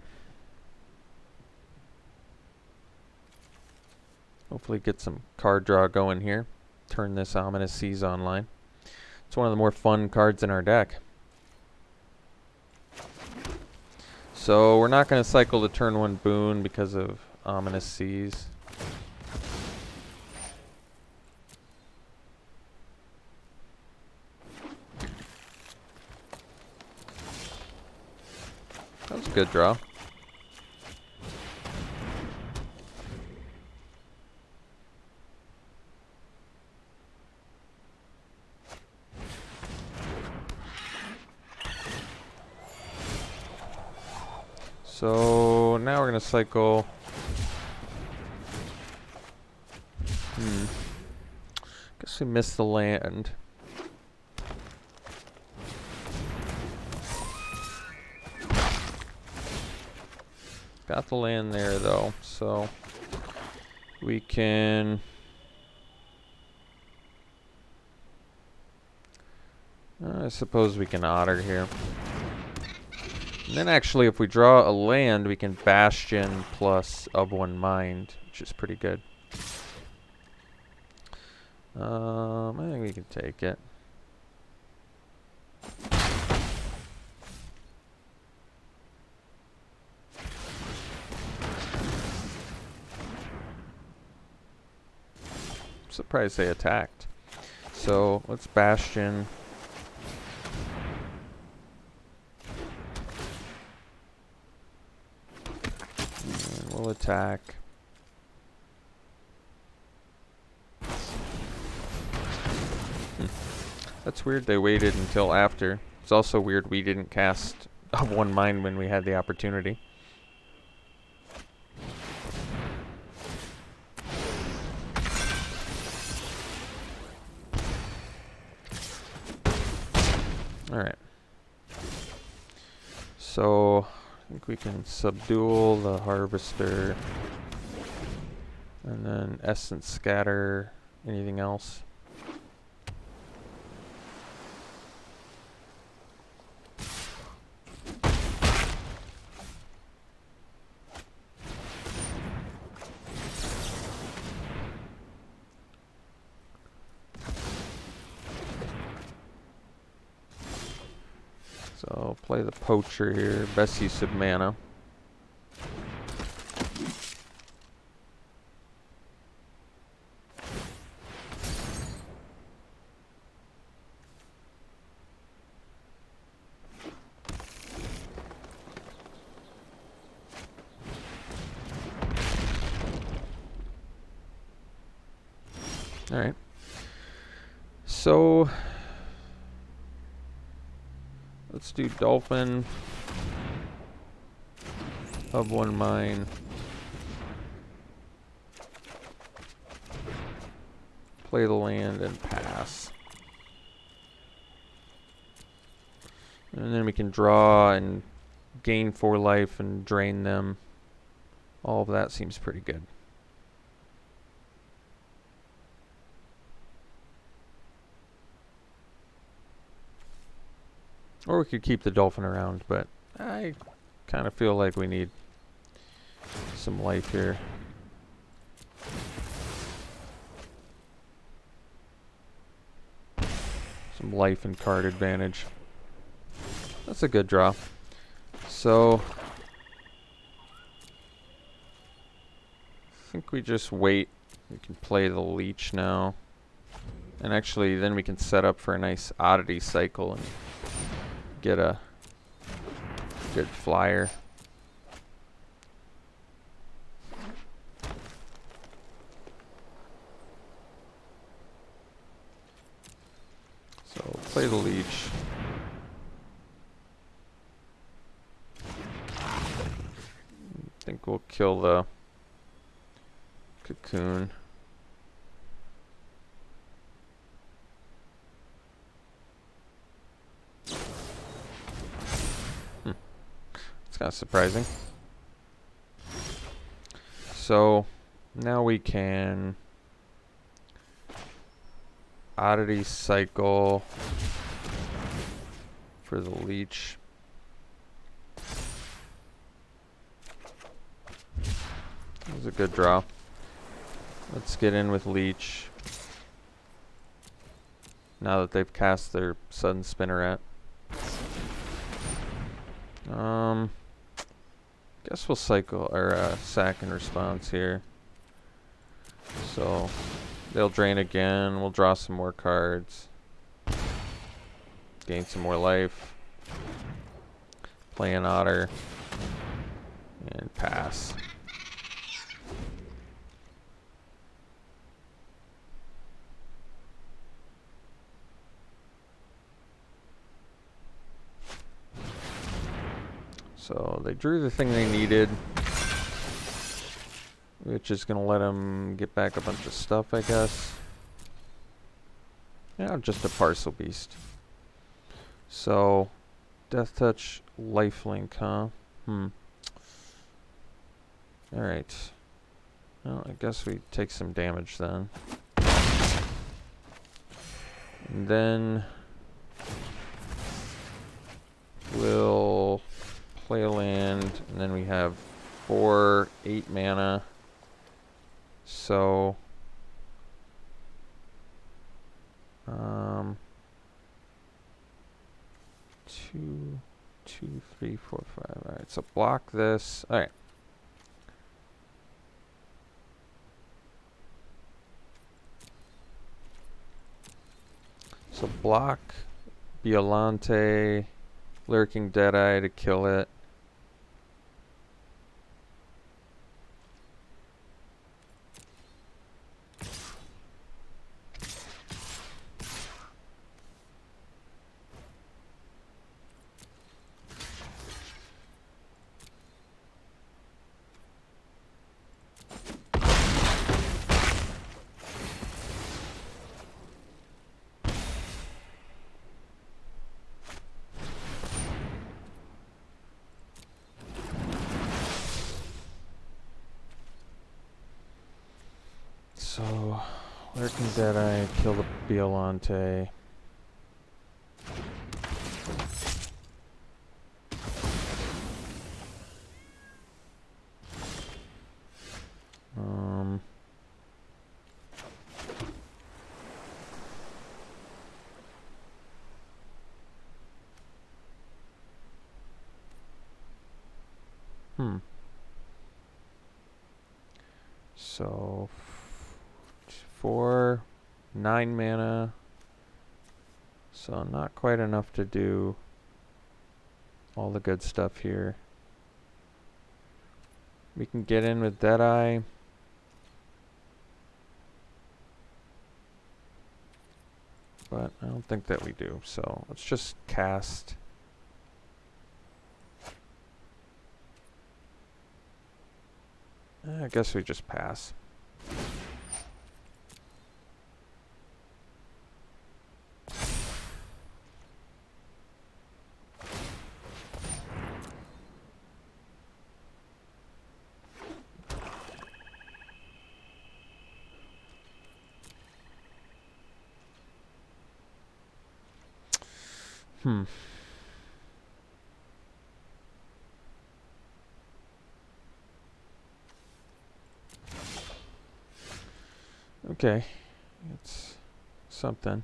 A: Hopefully get some card draw going here. Turn this Ominous Seas online. It's one of the more fun cards in our deck. So we're not going to cycle the turn 1 boon because of Ominous Seas. That was a good draw. So now we're gonna cycle. Guess we missed the land. Got the land there though, so we can. I suppose we can otter here. And then actually, if we draw a land, we can Bastion plus of 1 mind, which is pretty good. I think we can take it. Surprised they attacked. So let's Bastion. And we'll attack. That's weird they waited until after. It's also weird we didn't cast a 1 mine when we had the opportunity. Alright. So, I think we can subdual the Harvester. And then Essence Scatter. Anything else? So play the Poacher here, best use of mana. Alright. So let's do Dolphin of 1 mine. Play the land and pass. And then we can draw and gain 4 life and drain them. All of that seems pretty good. Or we could keep the Dolphin around, but I kind of feel like we need some life here. Some life and card advantage. That's a good draw. So I think we just wait. We can play the Leech now. And actually then we can set up for a nice oddity cycle and get a good flyer. So play the Leech. I think we'll kill the Cocoon. Kind of surprising. So now we can oddity cycle for the Leech. That was a good draw. Let's get in with Leech now that they've cast their Sudden Spinneret. Guess we'll cycle or sack in response here. So they'll drain again. We'll draw some more cards. Gain some more life. Play an Otter. And pass. So they drew the thing they needed, which is going to let them get back a bunch of stuff, I guess. Yeah, just a Parcel Beast. So, Death Touch, Lifelink, huh? Alright. Well, I guess we take some damage then. And then we'll play a land, and then we have 4 8 mana. So 2, 3, 4, 5. Alright, so block this. Alright. So block Violante, Lurking Deadeye to kill it. So, Lurking Deadeye, kill the Violante. So, 4, 9 mana. So not quite enough to do all the good stuff here. We can get in with Deadeye. But I don't think that we do. So let's just cast. I guess we just pass. Okay, it's something.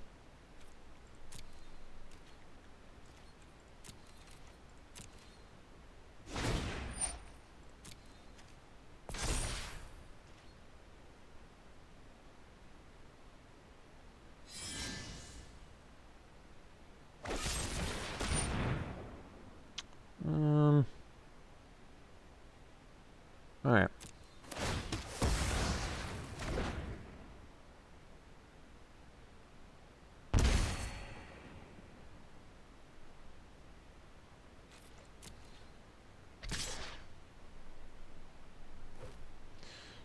A: All right.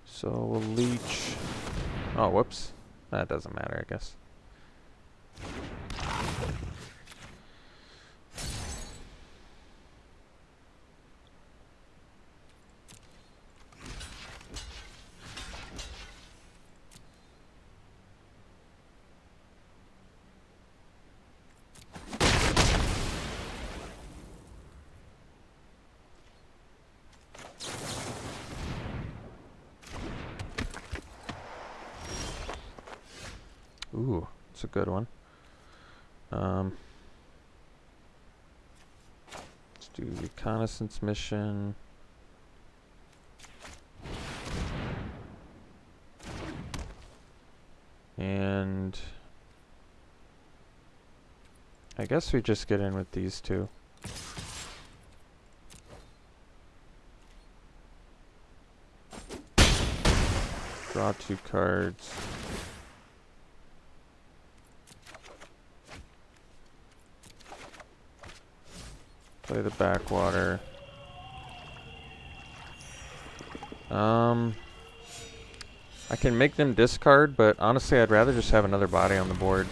A: So we'll leech. Oh, whoops. That doesn't matter, I guess. Ooh, it's a good one. Let's do reconnaissance mission. And I guess we just get in with these two. Draw 2 cards. Play the backwater. I can make them discard, but honestly I'd rather just have another body on the board.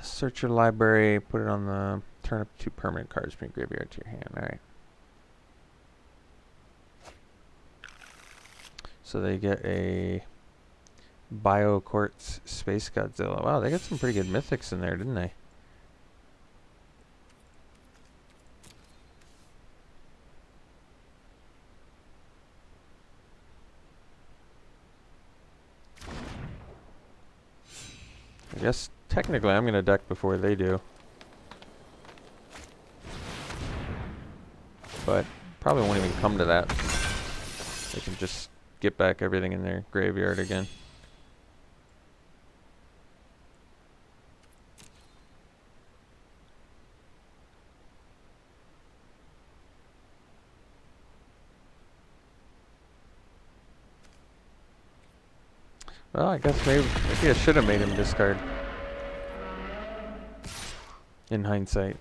A: Search your library, put it on the turn up 2 permanent cards from your graveyard to your hand. Alright. So they get a Bio Quartz Space Godzilla. Wow, they got some pretty good mythics in there, didn't they? I guess technically I'm going to deck before they do. But probably won't even come to that. They can just get back everything in their graveyard again. Well, I guess maybe I should have made him discard. In hindsight.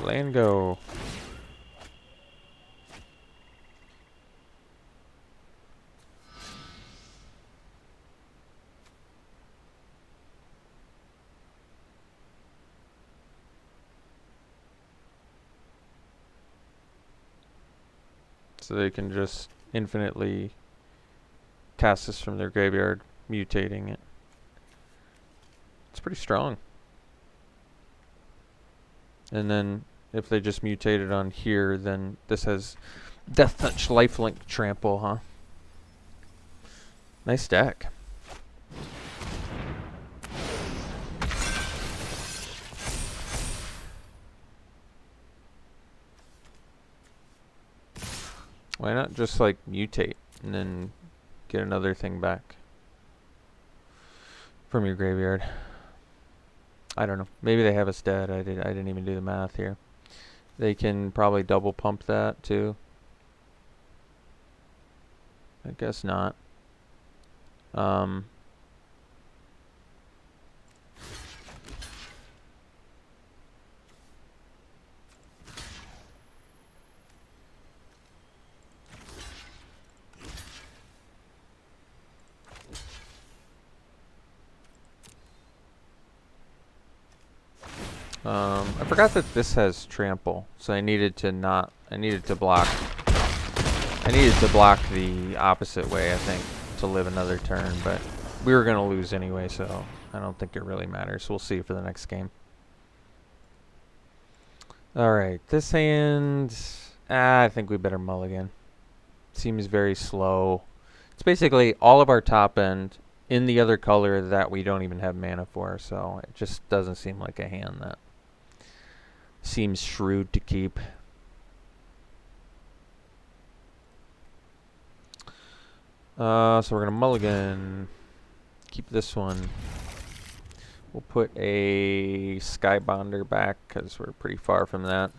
A: Land go. So they can just infinitely cast this from their graveyard, mutating it. It's pretty strong. And then if they just mutate it on here, then this has Death Touch, Lifelink, Trample, huh? Nice deck. Why not just like mutate and then get another thing back from your graveyard? I don't know. Maybe they have us dead. I didn't even do the math here. They can probably double pump that too. I guess not. I forgot that this has trample, so I needed to block the opposite way, I think, to live another turn, but we were gonna lose anyway, so I don't think it really matters. We'll see for the next game. Alright, this hand, I think we better mulligan. Seems very slow. It's basically all of our top end in the other color that we don't even have mana for, so it just doesn't seem like a hand that seems shrewd to keep. So we're gonna mulligan. Keep this one. We'll put a Skybonder back because we're pretty far from that.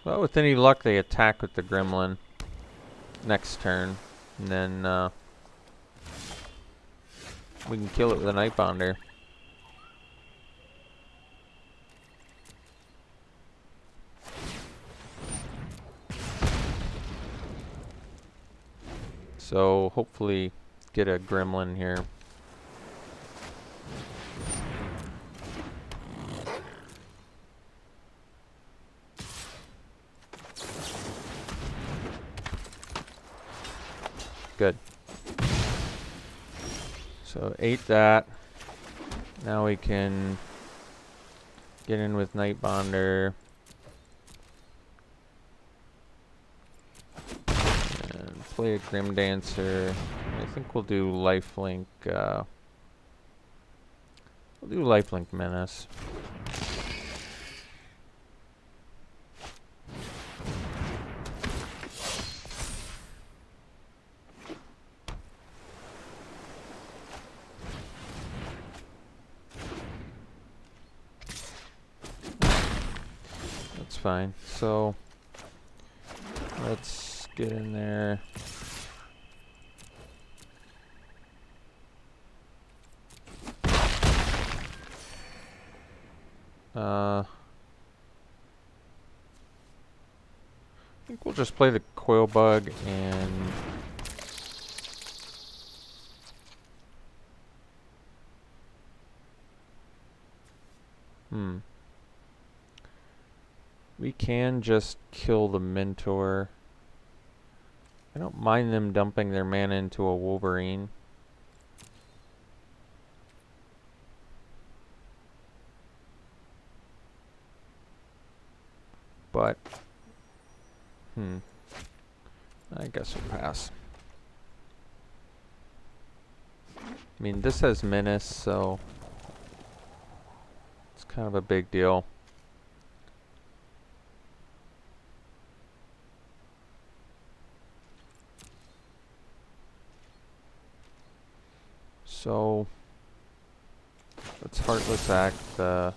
A: Well, with any luck, they attack with the Gremlin next turn, and then we can kill it with a Nightbonder. So hopefully get a Gremlin here. Good. So ate that. Now we can get in with Nightbonder. And play a Grim Dancer. I think we'll do Lifelink. We'll do Lifelink Menace. Fine. So let's get in there. think we'll just play the Coil Bug and... We can just kill the Mentor. I don't mind them dumping their mana into a Wolverine. But, I guess we'll pass. I mean, this has Menace, so it's kind of a big deal. So, let's Heartless Act the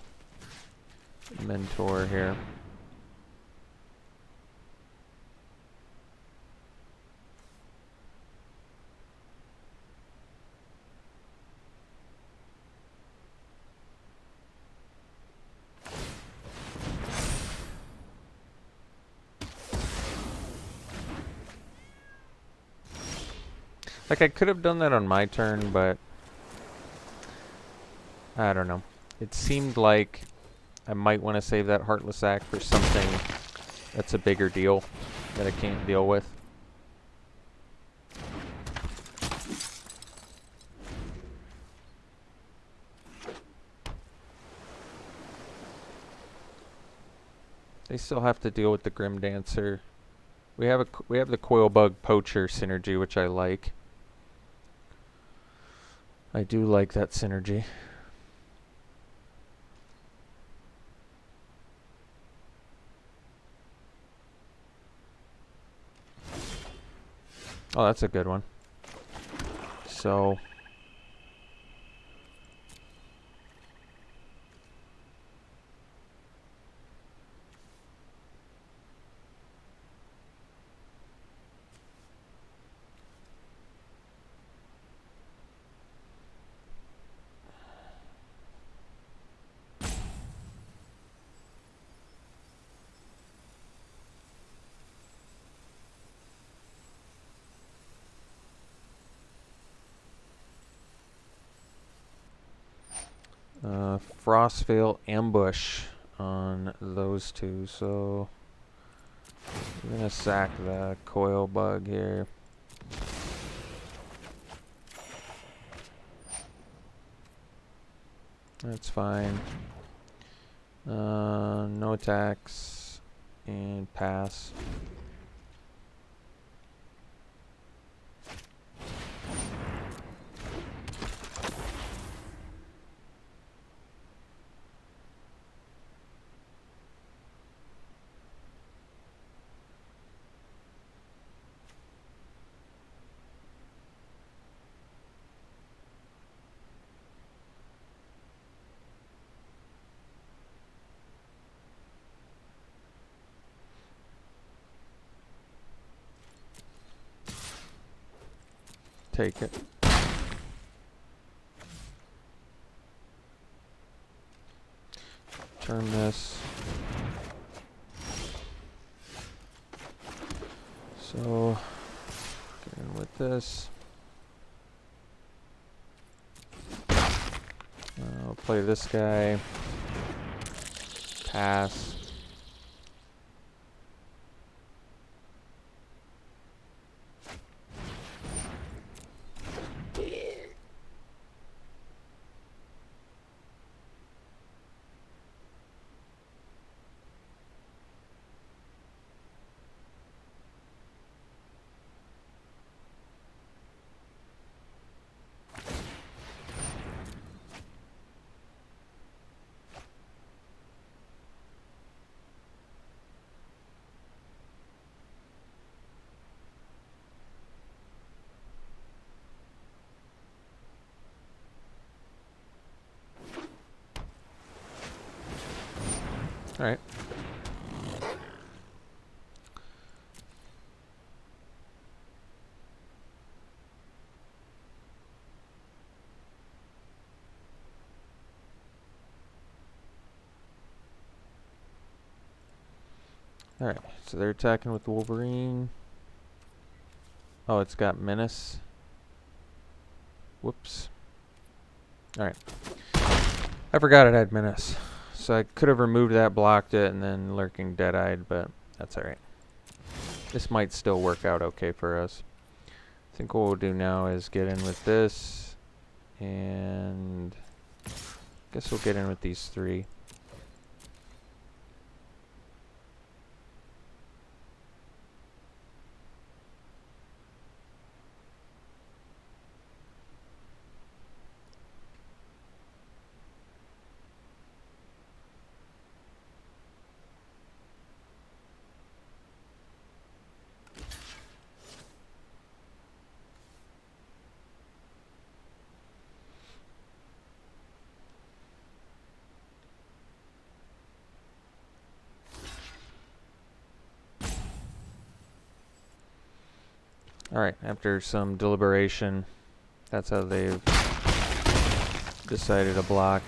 A: Mentor here. Like, I could have done that on my turn, but I don't know. It seemed like I might want to save that Heartless Act for something that's a bigger deal that I can't deal with. They still have to deal with the Grim Dancer. We have the Coil Bug Poacher synergy, which I like. I do like that synergy. Oh, that's a good one. So... Frostveil Ambush on those two, so I'm gonna sack the Coil Bug here. That's fine. No attacks and pass. Take it. Turn this. So, get in with this. I'll play this guy. Pass. All right. Alright, so they're attacking with Wolverine. Oh, it's got Menace. Whoops. Alright. I forgot it had Menace. So I could have removed that, blocked it, and then Lurking Dead-Eyed, but that's alright. This might still work out okay for us. I think what we'll do now is get in with this, and I guess we'll get in with these three. Alright, after some deliberation, that's how they've decided to block.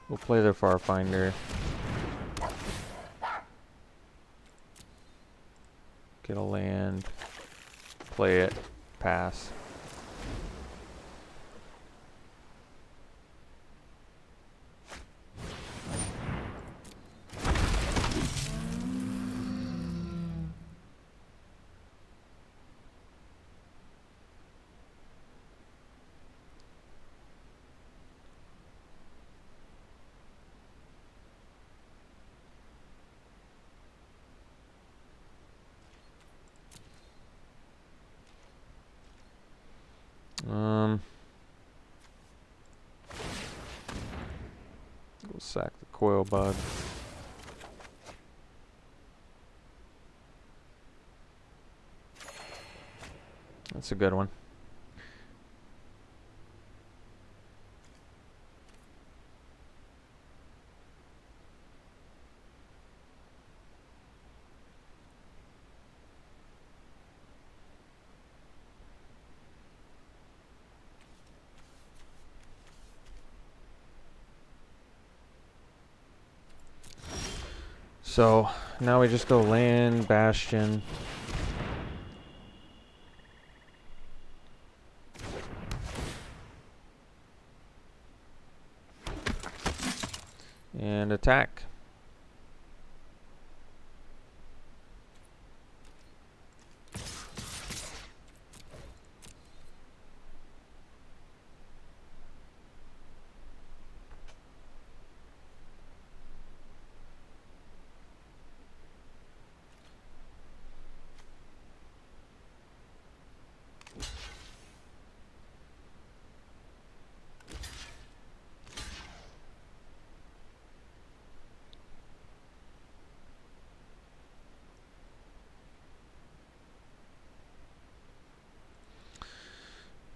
A: We'll play the Farfinder. Get a land, play it, pass. We'll sack the Coil Bug. That's a good one. So now we just go land, Bastion. And attack.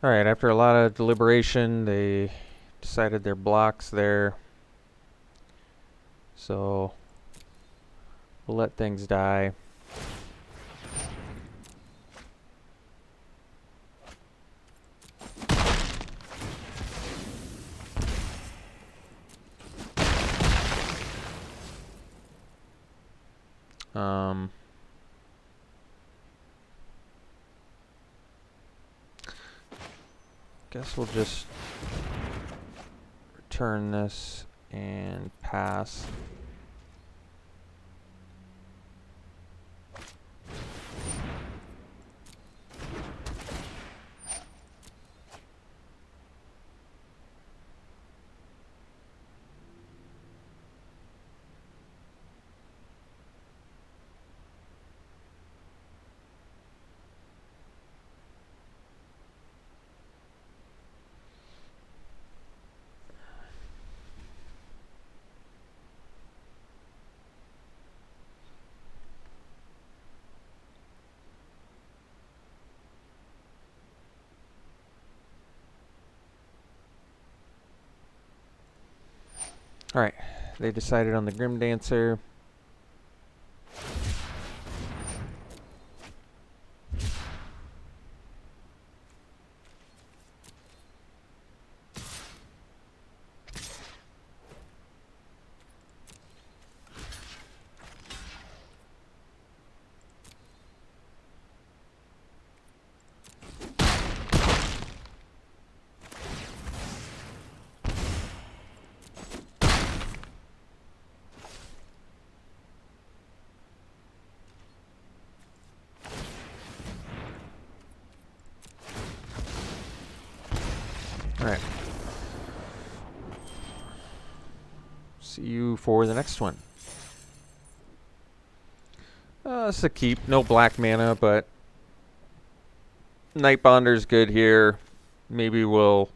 A: Alright, after a lot of deliberation, they decided their blocks there. So we'll let things die. Guess we'll just return this and pass. Alright, they decided on the Grim Dancer. Alright. See you for the next one. It's a keep. No black mana, but Night Bonder's good here. Maybe we'll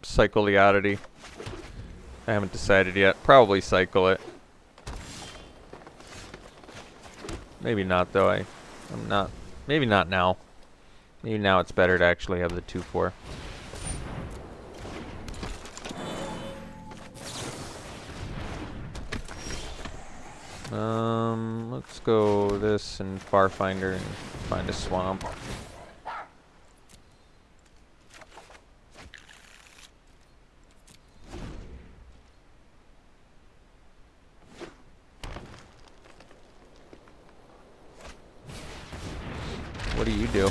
A: cycle the Oddity. I haven't decided yet. Probably cycle it. Maybe not, though. I'm not. Maybe not now. Maybe now it's better to actually have the 2/4. Let's go this and Farfinder and find a swamp. What do you do?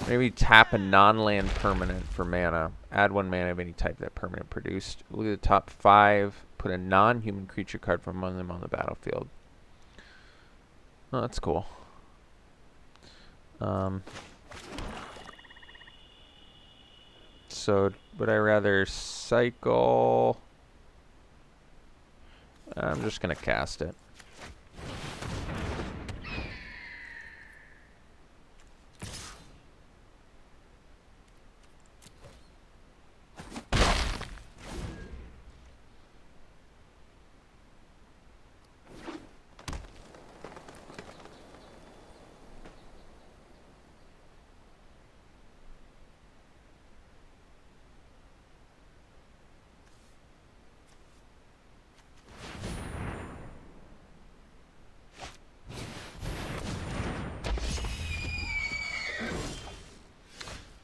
A: Maybe tap a non-land permanent for mana. Add 1 mana of any type that permanent produced. Look at the top 5. Put a non-human creature card from among them on the battlefield. Oh, that's cool. So, would I rather cycle? I'm just going to cast it.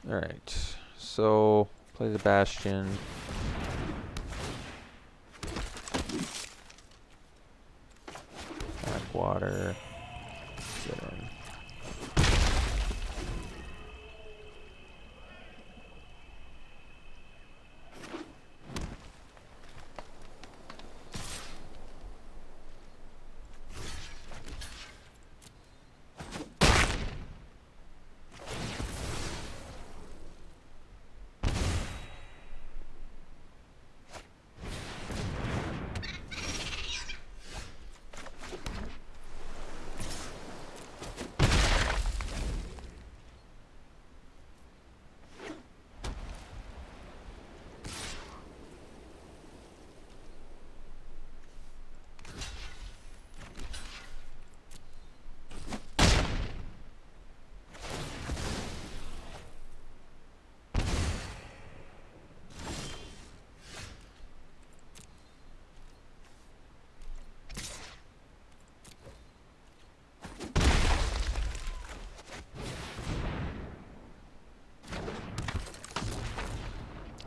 A: Alright, so play the Bastion. Backwater. Sit in.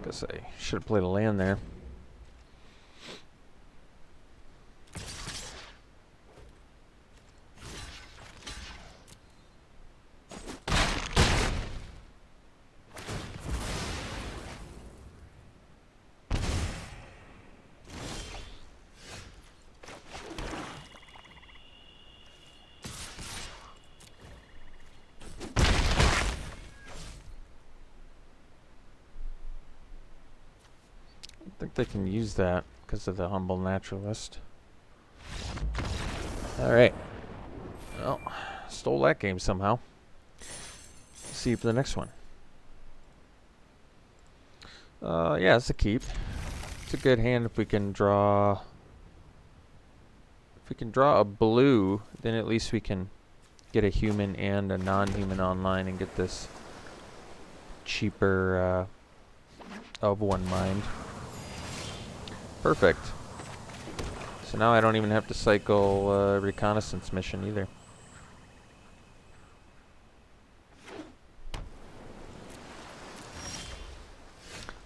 A: Guess I should have played a land there. I think they can use that because of the Humble Naturalist. Alright. Well, stole that game somehow. See you for the next one. Yeah, it's a keep. It's a good hand if we can draw... If we can draw a blue, then at least we can get a human and a non-human online and get this cheaper of 1 mind. Perfect. So now I don't even have to cycle reconnaissance mission either.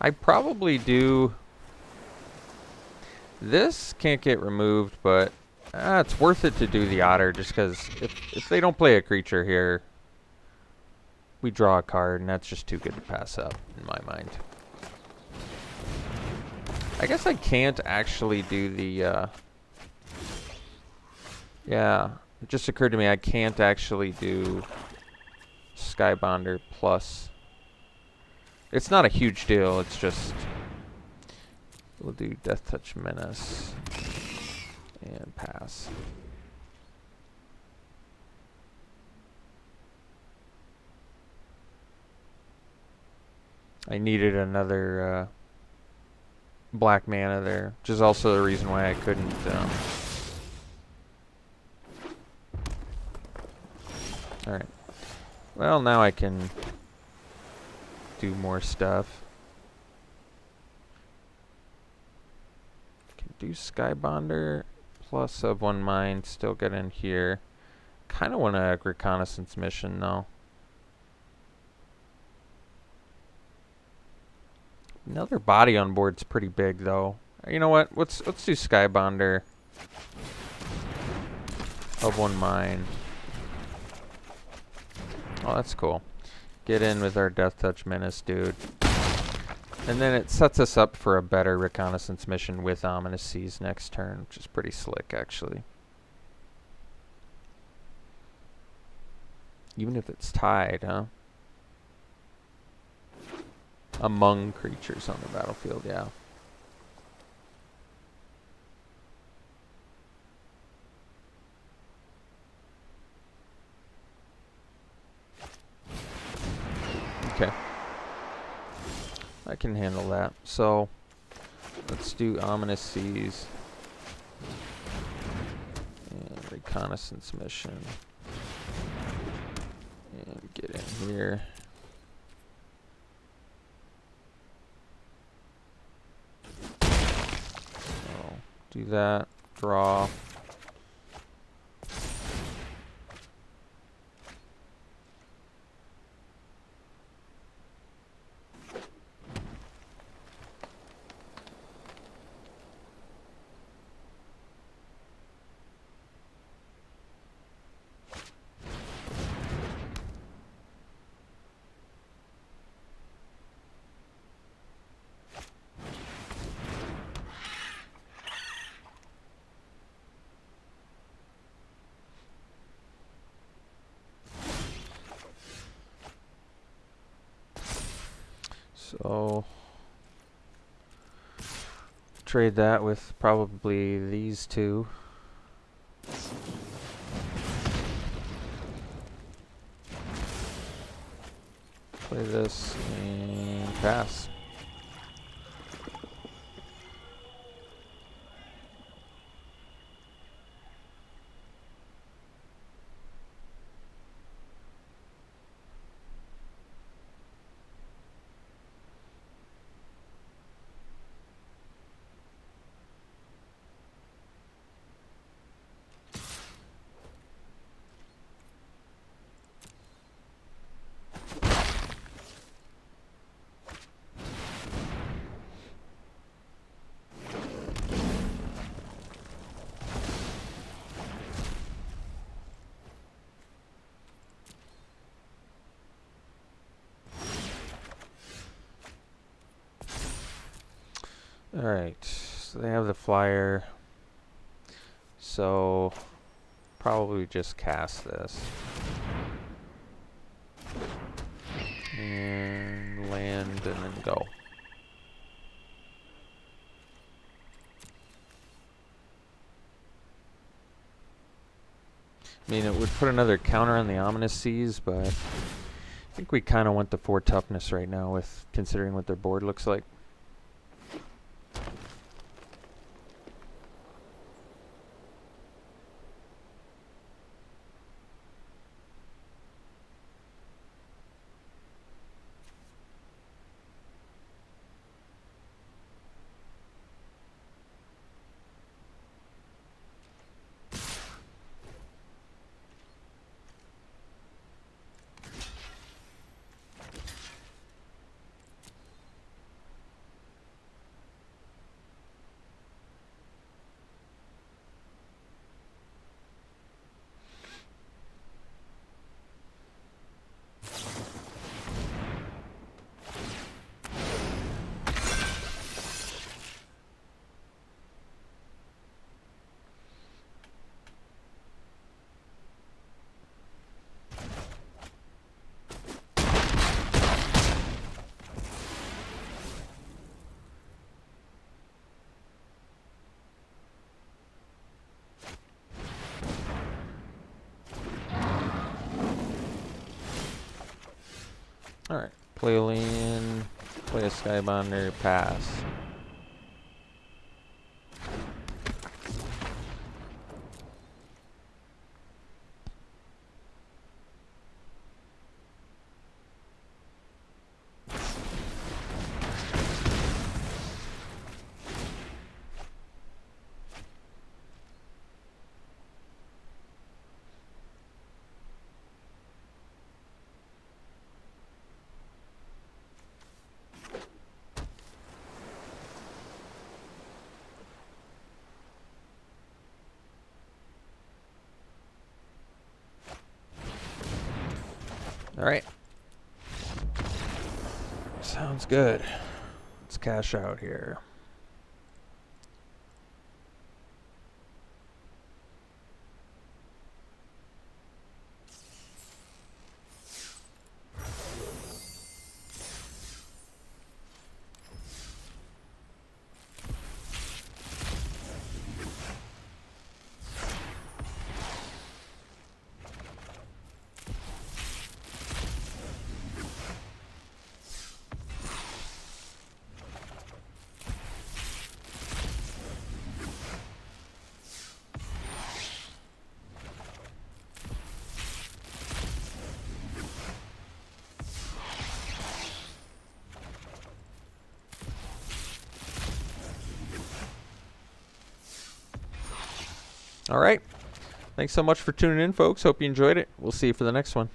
A: I probably do... This can't get removed, but it's worth it to do the Otter just because if they don't play a creature here, we draw a card, and that's just too good to pass up, in my mind. I guess I can't actually do the, yeah, it just occurred to me I can't actually do Skybonder plus It's not a huge deal. It's just we'll do Death Touch Menace and pass. I needed another black mana there, which is also the reason why I couldn't. All right. Well, now I can do more stuff. Can do Skybonder plus of 1 mine, still get in here. Kind of want a reconnaissance mission though. Another body on board's pretty big though. You know what? Let's do Skybonder of 1 mine. Oh, that's cool. Get in with our Death Touch Menace dude. And then it sets us up for a better reconnaissance mission with Ominous Seas next turn, which is pretty slick actually. Even if it's tied, huh? Among creatures on the battlefield, yeah. Okay. I can handle that. So, let's do Ominous Seas. And reconnaissance mission. And get in here. So, do that. Draw. So, trade that with probably these two. Play this and pass. Alright, so they have the flyer. So, probably just cast this. And land and then go. I mean, it would put another counter on the Ominous Seas, but I think we kind of want the 4 toughness right now, with considering what their board looks like. Alright. Play a land. Play a Skybonder. Pass. Alright. Sounds good. Let's cash out here. All right. Thanks so much for tuning in, folks. Hope you enjoyed it. We'll see you for the next one.